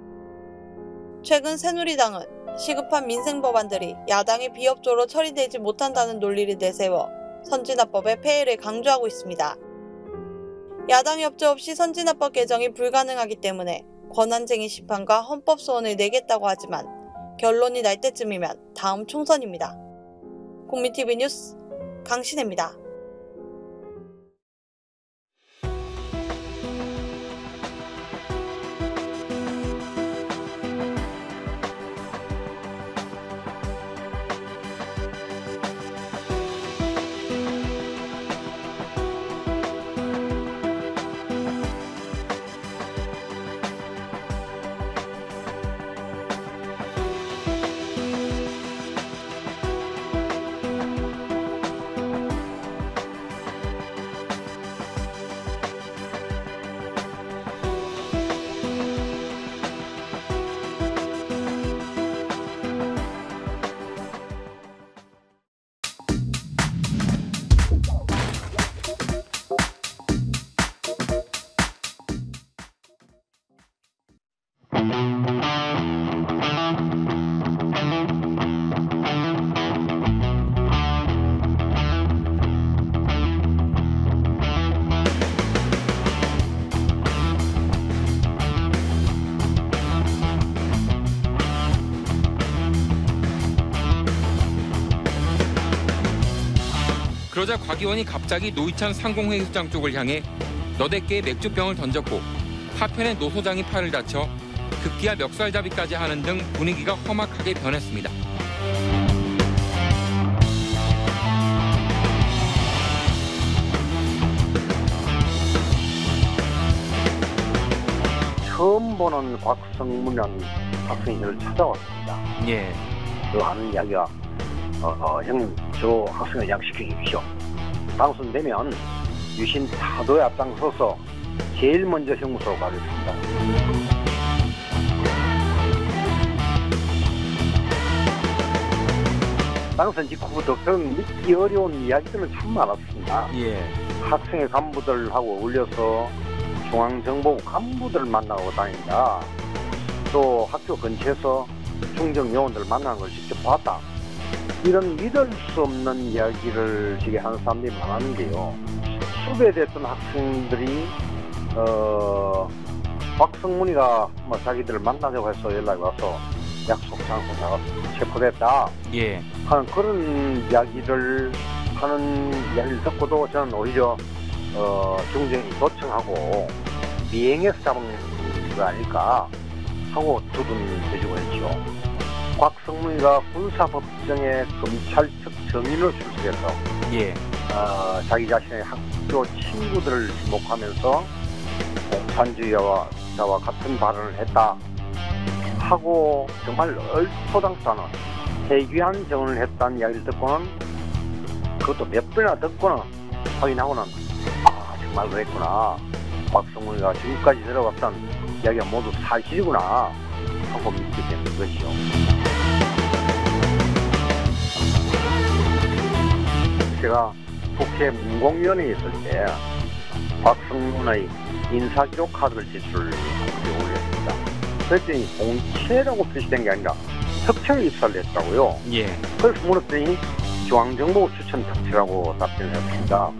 최근 새누리당은 시급한 민생 법안들이 야당의 비협조로 처리되지 못한다는 논리를 내세워 선진화법의 폐해를 강조하고 있습니다. 야당 협조 없이 선진화법 개정이 불가능하기 때문에 권한쟁의 심판과 헌법 소원을 내겠다고 하지만 결론이 날 때쯤이면 다음 총선입니다. 국민TV 뉴스 강신혜입니다. 그러자 곽 의원이 갑자기 노희찬 상공회의소장 쪽을 향해 너댓 개의 맥주병을 던졌고 파편에 노 소장이 팔을 다쳐 급기야 멱살잡이까지 하는 등 분위기가 험악하게 변했습니다. 처음 보는 곽성문이라는 학생이 저를 찾아왔습니다. 예. 그 하는 이야기가 형님 저 학생을 양식해 주십시오. 당선되면 유신 타도에 앞장서서 제일 먼저 형무소로 가겠습니다. 당선 직후부터 그런 믿기 어려운 이야기들은 참 많았습니다. 예. 학생회 간부들하고 어울려서 중앙정보부 간부들을 만나고 다닌다. 또 학교 근처에서 중정 요원들 만나는 걸 직접 봤다. 이런 믿을 수 없는 이야기를 지금 하는 사람들이 많았는데요. 수배됐던 학생들이 곽성문이가 뭐 자기들을 만나자고 해서 연락이 와서 약속 장소 나가서 체포됐다. 예. 하는 그런 이야기를 하는 이야기를 듣고도 저는 오히려 중정이 도청하고 미행해서 잡은 거 아닐까 하고 두둔해주고 했죠. 곽성문이가 군사법정에 검찰 측 증인으로 출석해서 예. 자기 자신의 학교 친구들을 지목하면서 공산주의와 같은 발언을 했다 하고 정말 얼토당토 않은 해괴한 증언을 했다는 이야기를 듣고는 그것도 몇 번이나 듣고는 확인하고는 정말 그랬구나. 곽성문이가 지금까지 들어갔던 이야기가 모두 사실이구나 하고 믿게 되는 거죠. 제가 국회 문공위원회에 있을 때 곽성문의 인사기록 카드를 제출을 올렸습니다. 그랬더니 공채라고 표시된 게 아니라 특채로 입사를 했더라고요. 예. 그래서 물었더니 중앙정보부 추천 특채라고 답변을 했습니다.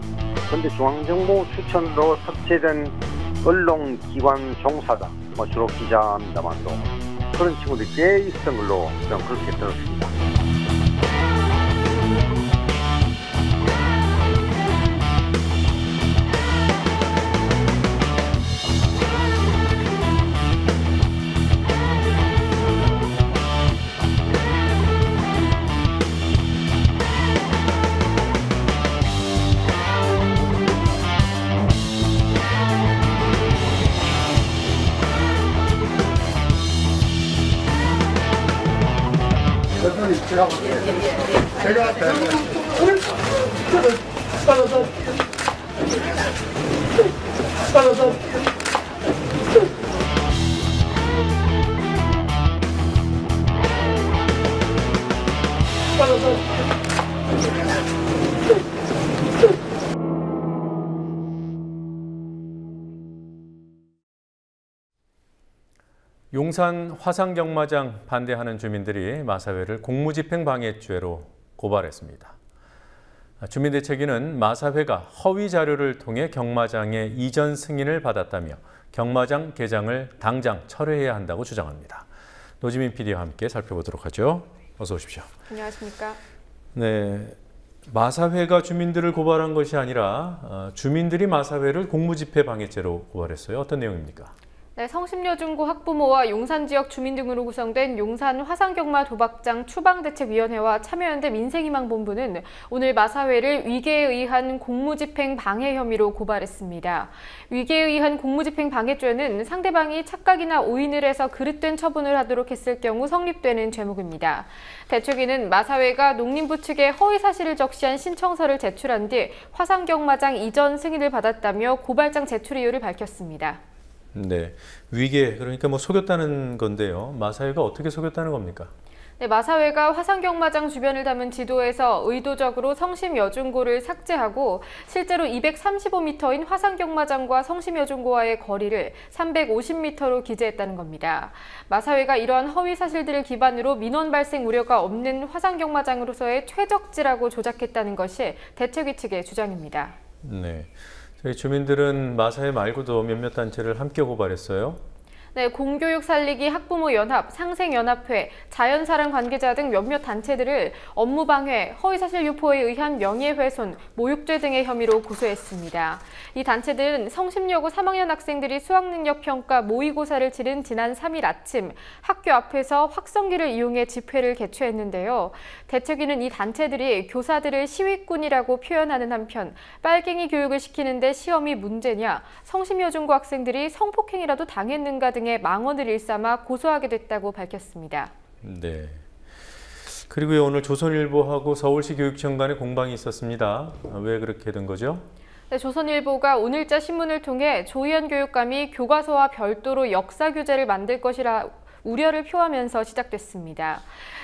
그런데 중앙정보부 추천으로 특채된 언론기관 종사자, 주로 기자입니다만도 그런 친구들이 꽤 있었던 걸로 저는 그렇게 들었습니다. 용산 화상경마장 반대하는 주민들이 마사회를 공무집행방해죄로 고발했습니다. 주민대책위는 마사회가 허위 자료를 통해 경마장의 이전 승인을 받았다며 경마장 개장을 당장 철회해야 한다고 주장합니다. 노지민 PD와 함께 살펴보도록 하죠. 어서 오십시오. 안녕하십니까. 네, 마사회가 주민들을 고발한 것이 아니라 주민들이 마사회를 공무집행방해죄로 고발했어요. 어떤 내용입니까? 네, 성심여중고 학부모와 용산 지역 주민 등으로 구성된 용산 화상경마 도박장 추방대책위원회와 참여연대 민생희망본부는 오늘 마사회를 위계에 의한 공무집행 방해 혐의로 고발했습니다. 위계에 의한 공무집행 방해죄는 상대방이 착각이나 오인을 해서 그릇된 처분을 하도록 했을 경우 성립되는 죄목입니다. 대책위는 마사회가 농림부 측에 허위 사실을 적시한 신청서를 제출한 뒤 화상경마장 이전 승인을 받았다며 고발장 제출 이유를 밝혔습니다. 네, 위계, 그러니까 속였다는 건데요. 마사회가 어떻게 속였다는 겁니까? 네, 마사회가 화상경마장 주변을 담은 지도에서 의도적으로 성심여중고를 삭제하고 실제로 235m인 화상경마장과 성심여중고와의 거리를 350m로 기재했다는 겁니다. 마사회가 이러한 허위 사실들을 기반으로 민원 발생 우려가 없는 화상경마장으로서의 최적지라고 조작했다는 것이 대책위 측의 주장입니다. 네. 저희 주민들은 마사회 말고도 몇몇 단체를 함께 고발했어요. 네, 공교육 살리기 학부모 연합, 상생연합회, 자연사랑 관계자 등 몇몇 단체들을 업무방해, 허위사실 유포에 의한 명예훼손, 모욕죄 등의 혐의로 고소했습니다. 이 단체들은 성심여고 3학년 학생들이 수학능력 평가 모의고사를 치른 지난 3일 아침 학교 앞에서 확성기를 이용해 집회를 개최했는데요. 대책위는 이 단체들이 교사들을 시위꾼이라고 표현하는 한편 빨갱이 교육을 시키는데 시험이 문제냐, 성심여중고 학생들이 성폭행이라도 당했는가 등의 망언을 일삼아 고소하게 됐다고 밝혔습니다. 네. 그리고 오늘 조선일보하고 서울시 교육청 간에 공방이 있었습니다. 왜 그렇게 된 거죠? 네, 조선일보가 오늘자 신문을 통해 조희연 교육감이 교과서와 별도로 역사 교재를 만들 것이라 우려를 표하면서 시작됐습니다.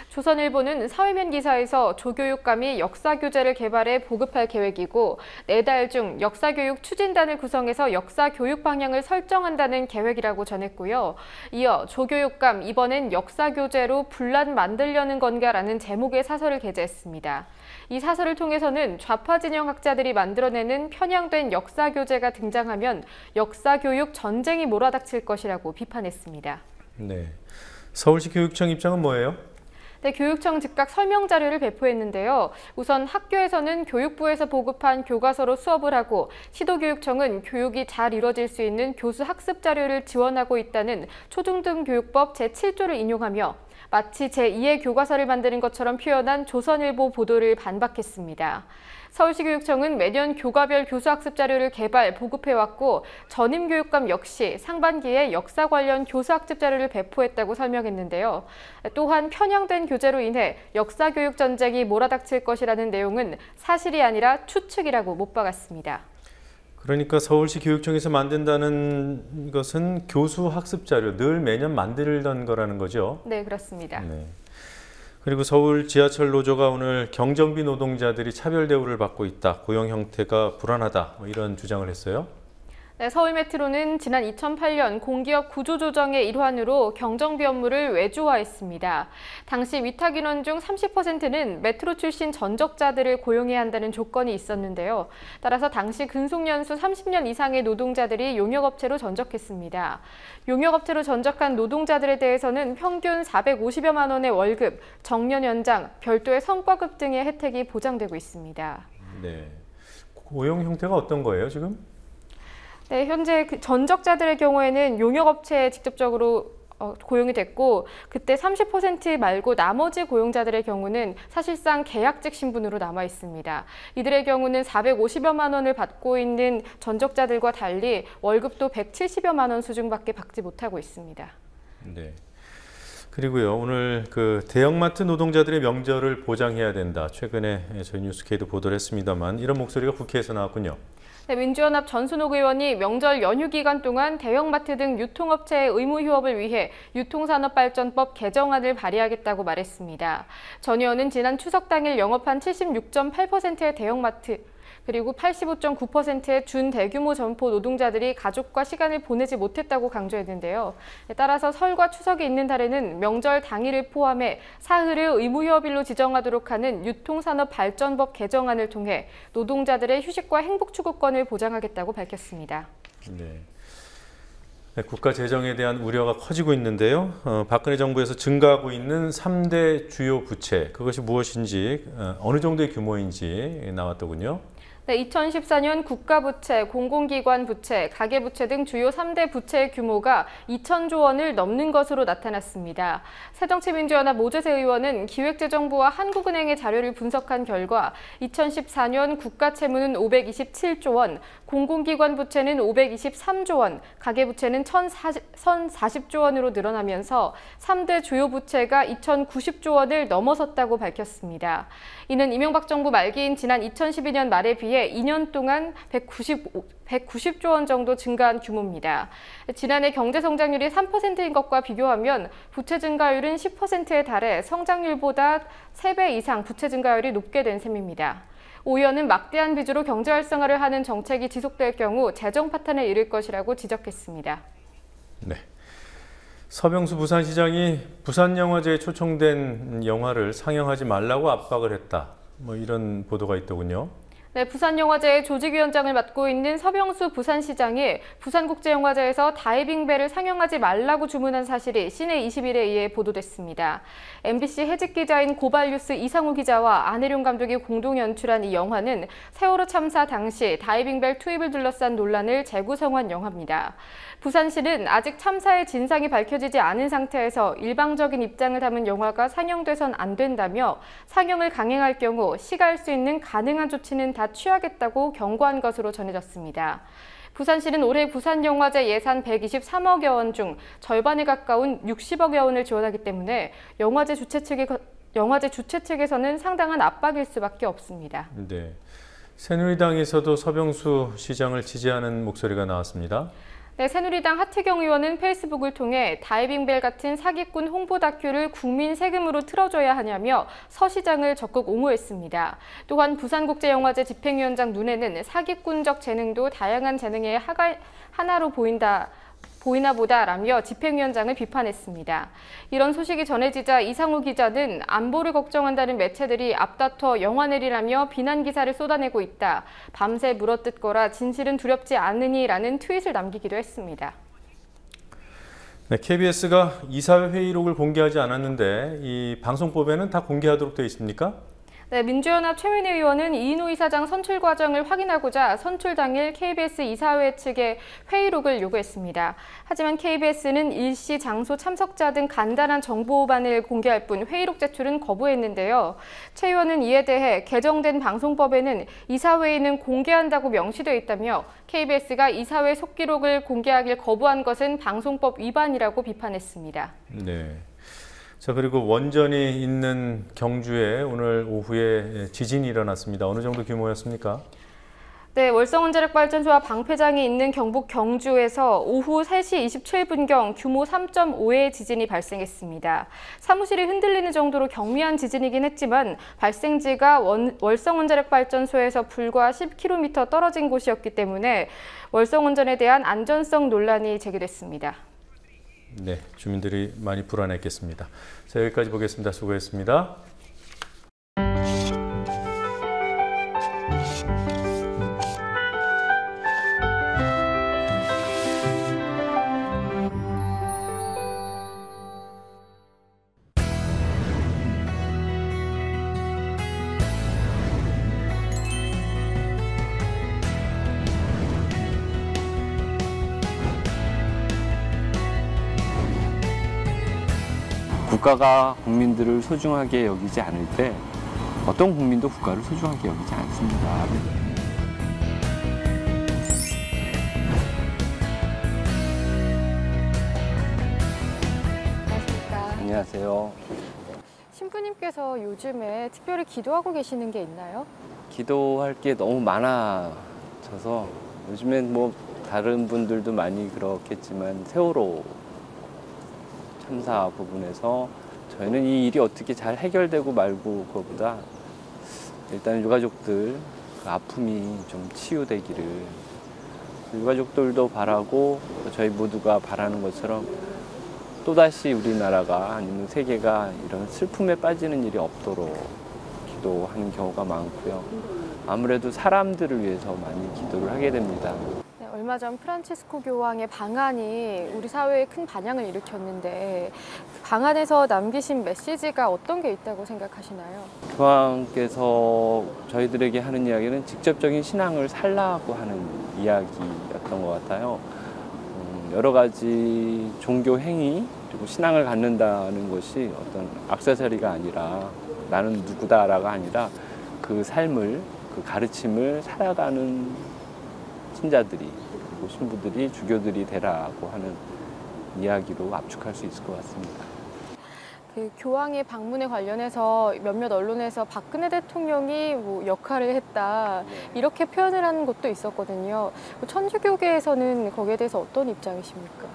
조선일보는 사회면 기사에서 조 교육감이 역사 교재를 개발해 보급할 계획이고 4달 중 역사교육 추진단을 구성해서 역사 교육 방향을 설정한다는 계획이라고 전했고요. 이어 조 교육감 이번엔 역사 교재로 분란 만들려는 건가라는 제목의 사설을 게재했습니다. 이 사설을 통해서는 좌파 진영 학자들이 만들어내는 편향된 역사 교재가 등장하면 역사 교육 전쟁이 몰아닥칠 것이라고 비판했습니다. 네. 서울시 교육청 입장은 뭐예요? 네, 교육청 즉각 설명 자료를 배포했는데요. 우선 학교에서는 교육부에서 보급한 교과서로 수업을 하고 시도교육청은 교육이 잘 이뤄질 수 있는 교수 학습 자료를 지원하고 있다는 초중등교육법 제7조를 인용하며 마치 제2의 교과서를 만드는 것처럼 표현한 조선일보 보도를 반박했습니다. 서울시 교육청은 매년 교과별 교수학습 자료를 개발, 보급해왔고 전임 교육감 역시 상반기에 역사 관련 교수학습 자료를 배포했다고 설명했는데요. 또한 편향된 교재로 인해 역사교육 전쟁이 몰아닥칠 것이라는 내용은 사실이 아니라 추측이라고 못 박았습니다. 그러니까 서울시 교육청에서 만든다는 것은 교수학습 자료, 늘 매년 만들던 거라는 거죠? 네, 그렇습니다. 네. 그리고 서울 지하철 노조가 오늘 경정비 노동자들이 차별 대우를 받고 있다, 고용 형태가 불안하다, 이런 주장을 했어요. 네, 서울메트로는 지난 2008년 공기업 구조조정의 일환으로 경정비 업무를 외주화했습니다. 당시 위탁 인원 중 30%는 메트로 출신 전적자들을 고용해야 한다는 조건이 있었는데요. 따라서 당시 근속연수 30년 이상의 노동자들이 용역업체로 전적했습니다. 용역업체로 전적한 노동자들에 대해서는 평균 450여만 원의 월급, 정년 연장, 별도의 성과급 등의 혜택이 보장되고 있습니다. 네, 고용 형태가 어떤 거예요, 지금? 네, 현재 전적자들의 경우에는 용역업체에 직접적으로 고용이 됐고 그때 30% 말고 나머지 고용자들의 경우는 사실상 계약직 신분으로 남아 있습니다. 이들의 경우는 450여만 원을 받고 있는 전적자들과 달리 월급도 170여만 원 수준밖에 받지 못하고 있습니다. 네. 그리고요, 오늘 대형마트 노동자들의 명절을 보장해야 된다. 최근에 저희 뉴스케이도 보도를 했습니다만 이런 목소리가 국회에서 나왔군요. 네, 민주연합 전순옥 의원이 명절 연휴 기간 동안 대형마트 등 유통업체의 의무 휴업을 위해 유통산업발전법 개정안을 발의하겠다고 말했습니다. 전 의원은 지난 추석 당일 영업한 76.8%의 대형마트 그리고 85.9%의 준대규모 점포 노동자들이 가족과 시간을 보내지 못했다고 강조했는데요. 따라서 설과 추석이 있는 달에는 명절 당일을 포함해 사흘을 의무휴업일로 지정하도록 하는 유통산업발전법 개정안을 통해 노동자들의 휴식과 행복 추구권을 보장하겠다고 밝혔습니다. 네. 국가 재정에 대한 우려가 커지고 있는데요. 박근혜 정부에서 증가하고 있는 3대 주요 부채, 그것이 무엇인지, 어느 정도의 규모인지 나왔더군요. 네, 2014년 국가부채, 공공기관 부채, 가계부채 등 주요 3대 부채의 규모가 2,000조 원을 넘는 것으로 나타났습니다. 새정치민주연합 오재세 의원은 기획재정부와 한국은행의 자료를 분석한 결과 2014년 국가채무는 527조 원, 공공기관 부채는 523조 원, 가계부채는 1,040조 원으로 늘어나면서 3대 주요 부채가 2,090조 원을 넘어섰다고 밝혔습니다. 이는 이명박 정부 말기인 지난 2012년 말에 비해 2년 동안 190조 원 정도 증가한 규모입니다. 지난해 경제 성장률이 3%인 것과 비교하면 부채 증가율은 10%에 달해 성장률보다 3배 이상 부채 증가율이 높게 된 셈입니다. 오 의원은 막대한 비주로 경제 활성화를 하는 정책이 지속될 경우 재정 파탄에 이를 것이라고 지적했습니다. 네. 서병수 부산시장이 부산영화제에 초청된 영화를 상영하지 말라고 압박을 했다. 이런 보도가 있더군요. 네, 부산영화제의 조직위원장을 맡고 있는 서병수 부산시장이 부산국제영화제에서 다이빙배를 상영하지 말라고 주문한 사실이 시내21에 의해 보도됐습니다. MBC 해직 기자인 고발뉴스 이상우 기자와 안혜룡 감독이 공동 연출한 이 영화는 세월호 참사 당시 다이빙벨 투입을 둘러싼 논란을 재구성한 영화입니다. 부산시는 아직 참사의 진상이 밝혀지지 않은 상태에서 일방적인 입장을 담은 영화가 상영돼선 안 된다며 상영을 강행할 경우 시가 할 수 있는 가능한 조치는 다 취하겠다고 경고한 것으로 전해졌습니다. 부산시는 올해 부산영화제 예산 123억여 원 중 절반에 가까운 60억여 원을 지원하기 때문에 영화제 주최 측에서는 상당한 압박일 수밖에 없습니다. 네, 새누리당에서도 서병수 시장을 지지하는 목소리가 나왔습니다. 네, 새누리당 하태경 의원은 페이스북을 통해 다이빙벨 같은 사기꾼 홍보 다큐를 국민 세금으로 틀어줘야 하냐며 서 시장을 적극 옹호했습니다. 또한 부산국제영화제 집행위원장 눈에는 사기꾼적 재능도 다양한 재능의 하나로 보이나 보다라며 집행위원장을 비판했습니다. 이런 소식이 전해지자 이상우 기자는 안보를 걱정한다는 매체들이 앞다퉈 영화 내리라며 비난 기사를 쏟아내고 있다. 밤새 물어뜯거라 진실은 두렵지 않으니라는 트윗을 남기기도 했습니다. 네, KBS가 이사회 회의록을 공개하지 않았는데 이 방송법에는 다 공개하도록 되어 있습니까? 네, 민주연합 최민희 의원은 이인호 이사장 선출 과정을 확인하고자 선출 당일 KBS 이사회 측에 회의록을 요구했습니다. 하지만 KBS는 일시, 장소, 참석자 등 간단한 정보만을 공개할 뿐 회의록 제출은 거부했는데요. 최 의원은 이에 대해 개정된 방송법에는 이사회의는 공개한다고 명시되어 있다며 KBS가 이사회 속기록을 공개하길 거부한 것은 방송법 위반이라고 비판했습니다. 네. 자, 그리고 원전이 있는 경주에 오늘 오후에 지진이 일어났습니다. 어느 정도 규모였습니까? 네, 월성원자력발전소와 방패장이 있는 경북 경주에서 오후 3시 27분경 규모 3.5의 지진이 발생했습니다. 사무실이 흔들리는 정도로 경미한 지진이긴 했지만 발생지가 월성원자력발전소에서 불과 10km 떨어진 곳이었기 때문에 월성원전에 대한 안전성 논란이 제기됐습니다. 네, 주민들이 많이 불안했겠습니다. 자, 여기까지 보겠습니다. 수고했습니다. 국가가 국민들을 소중하게 여기지 않을 때 어떤 국민도 국가를 소중하게 여기지 않습니다. 안녕하십니까. 안녕하세요. 신부님께서 요즘에 특별히 기도하고 계시는 게 있나요? 기도할 게 너무 많아져서 요즘엔 뭐 다른 분들도 많이 그렇겠지만 세월호 참사 부분에서 저희는 이 일이 어떻게 잘 해결되고 말고 그거보다 일단 유가족들 그 아픔이 좀 치유되기를 유가족들도 바라고 저희 모두가 바라는 것처럼 또다시 우리나라가 아니면 세계가 이런 슬픔에 빠지는 일이 없도록 기도하는 경우가 많고요. 아무래도 사람들을 위해서 많이 기도를 하게 됩니다. 얼마 전 프란치스코 교황의 방한이 우리 사회에 큰 반향을 일으켰는데 방한에서 남기신 메시지가 어떤 게 있다고 생각하시나요? 교황께서 저희들에게 하는 이야기는 직접적인 신앙을 살라고 하는 이야기였던 것 같아요. 여러 가지 종교 행위 그리고 신앙을 갖는다는 것이 어떤 액세서리가 아니라 나는 누구다라가 아니라 그 삶을 그 가르침을 살아가는 신자들이 그리고 신부들이 주교들이 되라고 하는 이야기로 압축할 수 있을 것 같습니다. 그 교황의 방문에 관련해서 몇몇 언론에서 박근혜 대통령이 뭐 역할을 했다 이렇게 표현을 하는 것도 있었거든요. 천주교계에서는 거기에 대해서 어떤 입장이십니까?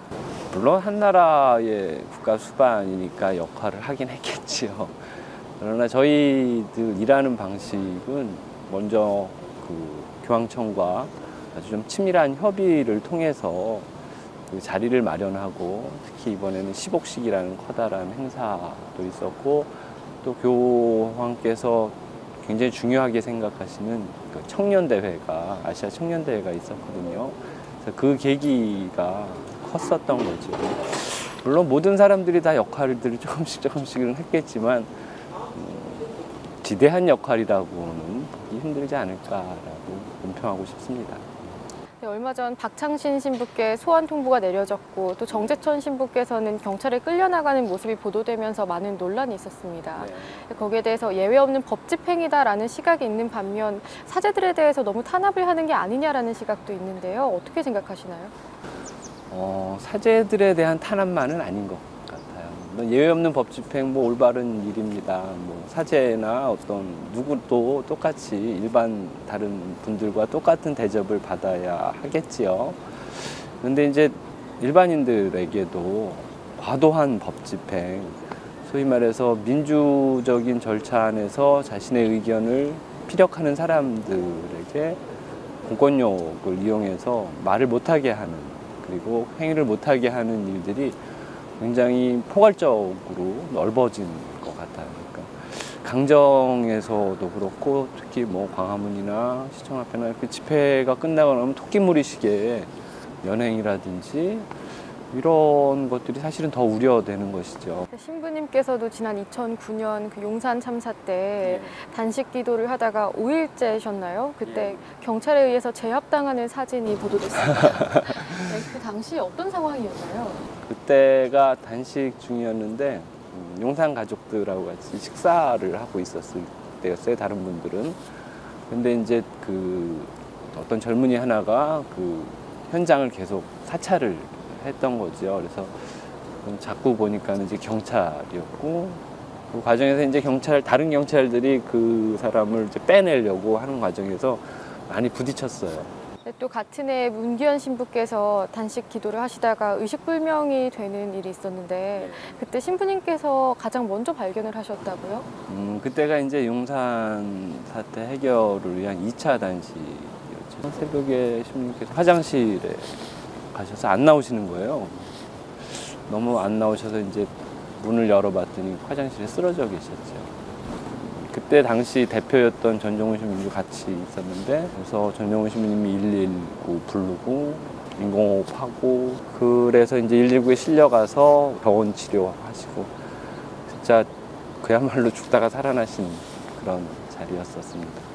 물론 한 나라의 국가 수반이니까 역할을 하긴 했겠지요. 그러나 저희들 일하는 방식은 먼저 그 교황청과 아주 좀 친밀한 협의를 통해서 그 자리를 마련하고 특히 이번에는 시복식이라는 커다란 행사도 있었고 또 교황께서 굉장히 중요하게 생각하시는 그 청년대회가, 아시아 청년대회가 있었거든요. 그래서 그 계기가 컸었던 거죠. 물론 모든 사람들이 다 역할들을 조금씩은 했겠지만 지대한 역할이라고는 보기 힘들지 않을까라고 논평하고 싶습니다. 네, 얼마 전 박창신 신부께 소환 통보가 내려졌고 또 정재천 신부께서는 경찰에 끌려나가는 모습이 보도되면서 많은 논란이 있었습니다. 네. 거기에 대해서 예외 없는 법 집행이다라는 시각이 있는 반면 사제들에 대해서 너무 탄압을 하는 게 아니냐라는 시각도 있는데요. 어떻게 생각하시나요? 사제들에 대한 탄압만은 아닌 것 같아요. 예외 없는 법 집행 뭐 올바른 일입니다. 뭐 사제나 어떤 누구도 똑같이 일반 다른 분들과 똑같은 대접을 받아야 하겠지요. 그런데 이제 일반인들에게도 과도한 법 집행, 소위 말해서 민주적인 절차 안에서 자신의 의견을 피력하는 사람들에게 공권력을 이용해서 말을 못하게 하는, 그리고 행위를 못하게 하는 일들이 굉장히 포괄적으로 넓어진 것 같아요. 그러니까 강정에서도 그렇고 특히 뭐 광화문이나 시청 앞에나 그 집회가 끝나고 나면 토끼무리식의 연행이라든지 이런 것들이 사실은 더 우려되는 것이죠. 신부님께서도 지난 2009년 그 용산 참사 때 단식 기도를 하다가 5일째셨나요? 그때 경찰에 의해서 제압당하는 사진이 보도됐습니다. 네, 그 당시 어떤 상황이었나요? 그때가 단식 중이었는데 용산 가족들하고 같이 식사를 하고 있었을 때였어요. 다른 분들은. 근데 이제 그 어떤 젊은이 하나가 그 현장을 계속 사찰을 했던 거죠. 그래서 자꾸 보니까는 이제 경찰이었고 그 과정에서 이제 다른 경찰들이 그 사람을 이제 빼내려고 하는 과정에서 많이 부딪혔어요. 네, 또 같은 해 문기현 신부께서 단식 기도를 하시다가 의식불명이 되는 일이 있었는데 그때 신부님께서 가장 먼저 발견을 하셨다고요? 그때가 이제 용산 사태 해결을 위한 2차 단식이었죠. 새벽에 신부님께서 화장실에 가셔서 안 나오시는 거예요. 너무 안 나오셔서 이제 문을 열어봤더니 화장실에 쓰러져 계셨죠. 그때 당시 대표였던 전종훈 신부님도 같이 있었는데, 그래서 전종훈 신부님이 119 부르고 인공호흡하고, 그래서 이제 119에 실려가서 병원 치료하시고, 진짜 그야말로 죽다가 살아나신 그런 자리였었습니다.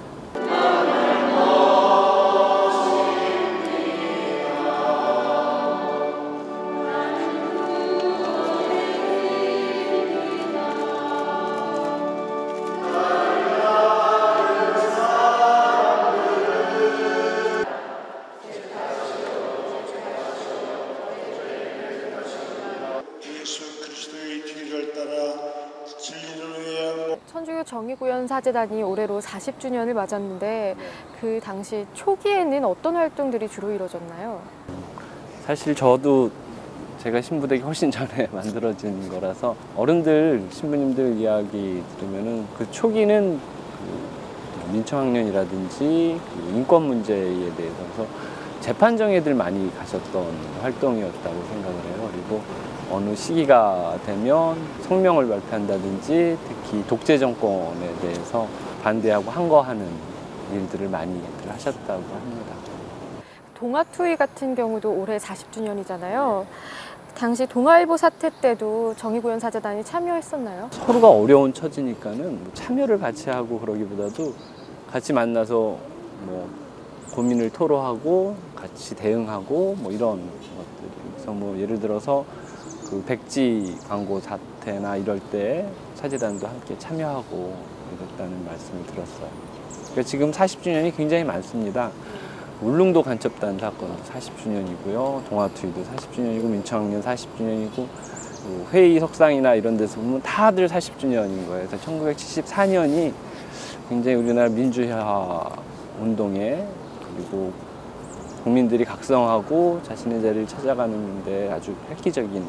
천주교 정의구현 사제단이 올해로 40주년을 맞았는데 그 당시 초기에는 어떤 활동들이 주로 이루어졌나요? 사실 저도 제가 신부되기 훨씬 전에 만들어진 거라서 어른들, 신부님들 이야기 들으면은 그 초기는 그 민청학년이라든지 그 인권 문제에 대해서 재판정에들 많이 가셨던 활동이었다고 생각을 해요. 그리고 어느 시기가 되면 성명을 발표한다든지 특히 독재 정권에 대해서 반대하고 항거하는 일들을 많이 하셨다고 합니다. 동아투이 같은 경우도 올해 40주년이잖아요. 당시 동아일보 사태 때도 정의구현 사제단이 참여했었나요? 서로가 어려운 처지니까는 참여를 같이 하고 그러기보다도 같이 만나서 뭐 고민을 토로하고 같이 대응하고 뭐 이런 것들. 그래서 뭐 예를 들어서 그 백지 광고 사태나 이럴 때 사제단도 함께 참여하고 이랬다는 말씀을 들었어요. 그러니까 지금 40주년이 굉장히 많습니다. 울릉도 간첩단 사건 40주년이고요. 동아투이도 40주년이고 민청학년 40주년이고 회의 석상이나 이런 데서 보면 다들 40주년인 거예요. 그래서 1974년이 굉장히 우리나라 민주화 운동에 그리고 국민들이 각성하고 자신의 자리를 찾아가는 데 아주 획기적인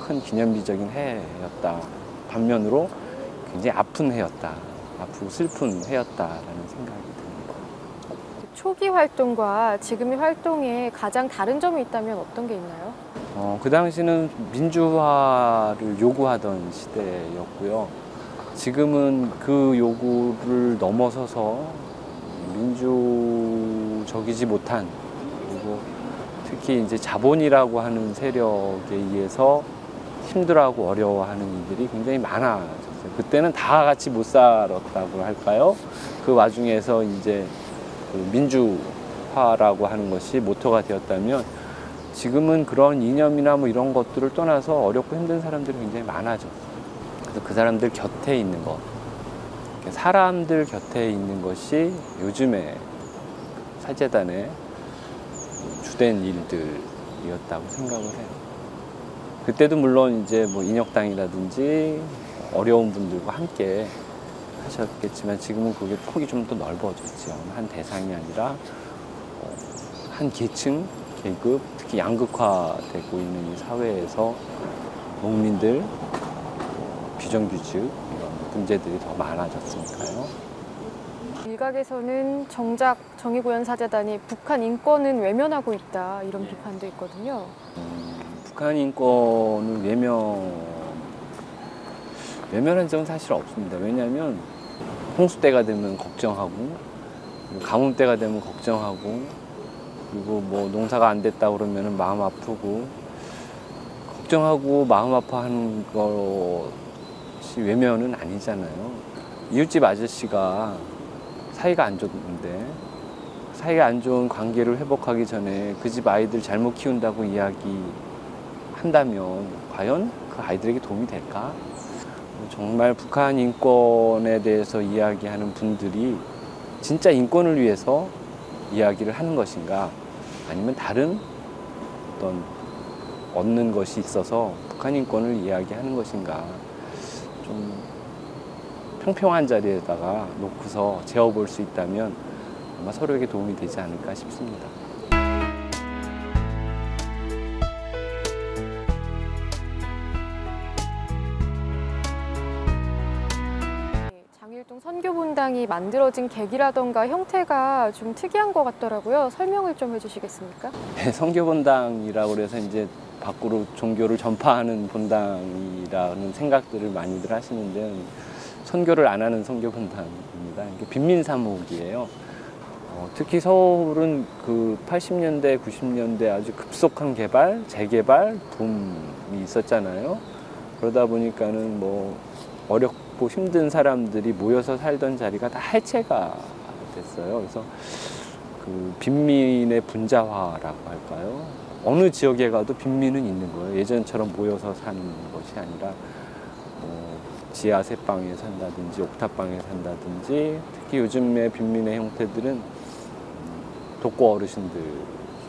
큰 기념비적인 해였다. 반면으로 굉장히 아픈 해였다. 아프고 슬픈 해였다라는 생각이 듭니다. 초기 활동과 지금의 활동에 가장 다른 점이 있다면 어떤 게 있나요? 그 당시는 민주화를 요구하던 시대였고요. 지금은 그 요구를 넘어서서 민주적이지 못한, 그리고 특히 이제 자본이라고 하는 세력에 의해서 힘들어하고 어려워하는 이들이 굉장히 많아졌어요. 그때는 다 같이 못 살았다고 할까요? 그 와중에서 이제 그 민주화라고 하는 것이 모토가 되었다면, 지금은 그런 이념이나 뭐 이런 것들을 떠나서 어렵고 힘든 사람들이 굉장히 많아졌어요. 그래서 그 사람들 곁에 있는 것, 사람들 곁에 있는 것이 요즘의 사재단의 주된 일들이었다고 생각을 해요. 그때도 물론 이제 뭐 인혁당이라든지 어려운 분들과 함께 하셨겠지만, 지금은 그게 폭이 좀 더 넓어졌죠. 한 대상이 아니라 한 계층, 계급, 특히 양극화되고 있는 이 사회에서 농민들, 비정규직 이런 문제들이 더 많아졌으니까요. 일각에서는 정작 정의구현사재단이 북한 인권은 외면하고 있다, 이런 비판도 있거든요. 북한 인권을 외면한 적은 사실 없습니다. 왜냐하면 홍수 때가 되면 걱정하고, 가뭄 때가 되면 걱정하고, 그리고 뭐 농사가 안 됐다 그러면 마음 아프고, 걱정하고 마음 아파하는 것이 외면은 아니잖아요. 이웃집 아저씨가 사이가 안 좋은데, 사이가 안 좋은 관계를 회복하기 전에 그 집 아이들 잘못 키운다고 이야기한다면 과연 그 아이들에게 도움이 될까? 정말 북한 인권에 대해서 이야기하는 분들이 진짜 인권을 위해서 이야기를 하는 것인가, 아니면 다른 어떤 얻는 것이 있어서 북한 인권을 이야기하는 것인가, 좀 평평한 자리에다가 놓고서 재어볼 수 있다면 아마 서로에게 도움이 되지 않을까 싶습니다. 장일동 선교분당이 만들어진 계기라던가 형태가 좀 특이한 것 같더라고요. 설명을 좀 해주시겠습니까? 네, 선교분당이라고 해서 이제 밖으로 종교를 전파하는 본당이라는 생각들을 많이들 하시는데, 선교를 안 하는 선교분당입니다. 이게 빈민사목이에요. 특히 서울은 그 80년대, 90년대 아주 급속한 개발, 재개발 붐이 있었잖아요. 그러다 보니까는 뭐 어렵고 힘든 사람들이 모여서 살던 자리가 다 해체가 됐어요. 그래서 그 빈민의 분자화라고 할까요? 어느 지역에 가도 빈민은 있는 거예요. 예전처럼 모여서 사는 것이 아니라 지하 세 방에 산다든지 옥탑방에 산다든지, 특히 요즘의 빈민의 형태들은 독거 어르신들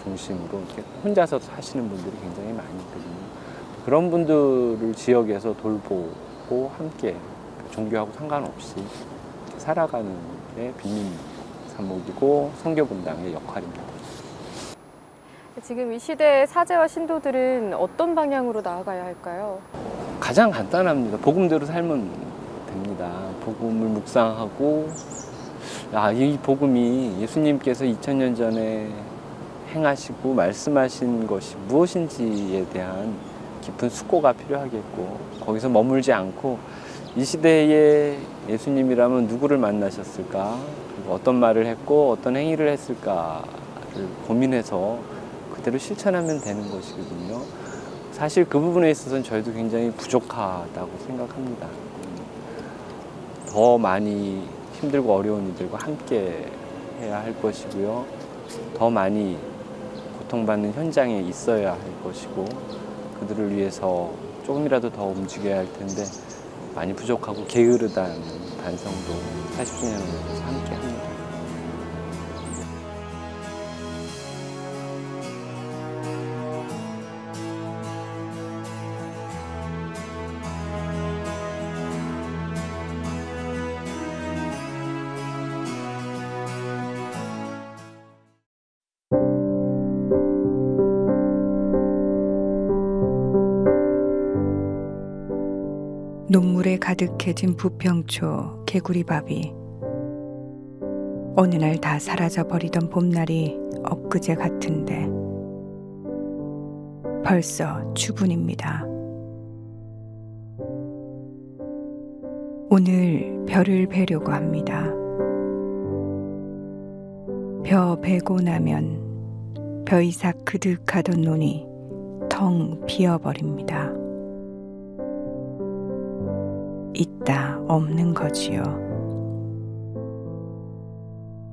중심으로 이렇게 혼자서 사시는 분들이 굉장히 많이 있거든요. 그런 분들을 지역에서 돌보고 함께 종교하고 상관없이 살아가는 게 빈민사목이고 선교분당의 역할입니다. 지금 이 시대의 사제와 신도들은 어떤 방향으로 나아가야 할까요? 가장 간단합니다. 복음대로 살면 됩니다. 복음을 묵상하고, 이 복음이 예수님께서 2000년 전에 행하시고 말씀하신 것이 무엇인지에 대한 깊은 숙고가 필요하겠고, 거기서 머물지 않고 이 시대에 예수님이라면 누구를 만나셨을까, 그리고 어떤 말을 했고 어떤 행위를 했을까를 고민해서 그대로 실천하면 되는 것이거든요. 사실 그 부분에 있어서는 저희도 굉장히 부족하다고 생각합니다. 더 많이 힘들고 어려운 이들과 함께 해야 할 것이고요. 더 많이 고통받는 현장에 있어야 할 것이고, 그들을 위해서 조금이라도 더 움직여야 할 텐데 많이 부족하고 게으르다는 반성도 40주년을 함께 합니다. 녹물에 가득해진 부평초 개구리밥이 어느 날 다 사라져버리던 봄날이 엊그제 같은데 벌써 추분입니다. 오늘 별을 베려고 합니다. 벼 베고 나면 벼이삭 그득하던 논이 텅 비어버립니다. 있다 없는 거지요.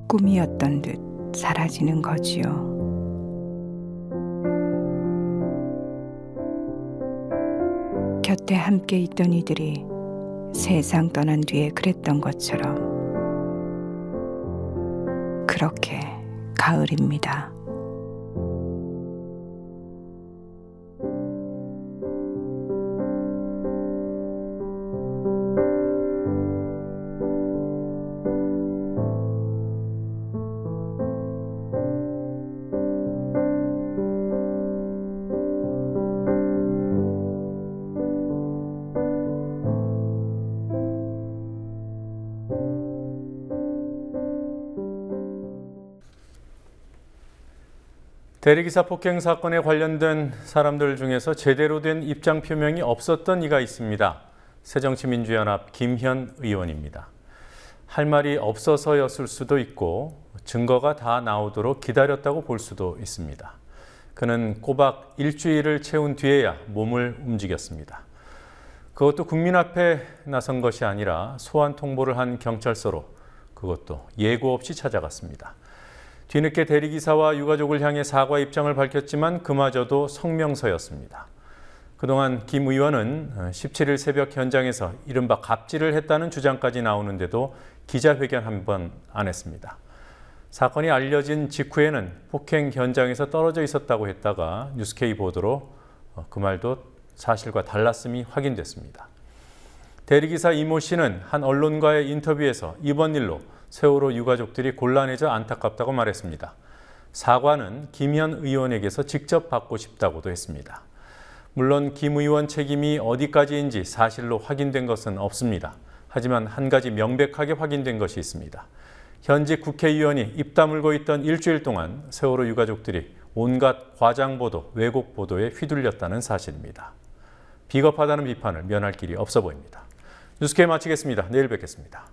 꿈이었던 듯 사라지는 거지요. 곁에 함께 있던 이들이 세상 떠난 뒤에 그랬던 것처럼 그렇게 가을입니다. 대리기사 폭행 사건에 관련된 사람들 중에서 제대로 된 입장 표명이 없었던 이가 있습니다. 새정치민주연합 김현 의원입니다. 할 말이 없어서였을 수도 있고 증거가 다 나오도록 기다렸다고 볼 수도 있습니다. 그는 꼬박 일주일을 채운 뒤에야 몸을 움직였습니다. 그것도 국민 앞에 나선 것이 아니라 소환 통보를 한 경찰서로, 그것도 예고 없이 찾아갔습니다. 뒤늦게 대리기사와 유가족을 향해 사과 입장을 밝혔지만 그마저도 성명서였습니다. 그동안 김 의원은 17일 새벽 현장에서 이른바 갑질을 했다는 주장까지 나오는데도 기자회견 한 번 안 했습니다. 사건이 알려진 직후에는 폭행 현장에서 떨어져 있었다고 했다가 뉴스K 보도로 그 말도 사실과 달랐음이 확인됐습니다. 대리기사 이모 씨는 한 언론과의 인터뷰에서 이번 일로 세월호 유가족들이 곤란해져 안타깝다고 말했습니다. 사과는 김현 의원에게서 직접 받고 싶다고도 했습니다. 물론 김 의원 책임이 어디까지인지 사실로 확인된 것은 없습니다. 하지만 한 가지 명백하게 확인된 것이 있습니다. 현직 국회의원이 입 다물고 있던 일주일 동안 세월호 유가족들이 온갖 과장 보도, 왜곡 보도에 휘둘렸다는 사실입니다. 비겁하다는 비판을 면할 길이 없어 보입니다. 뉴스K 마치겠습니다. 내일 뵙겠습니다.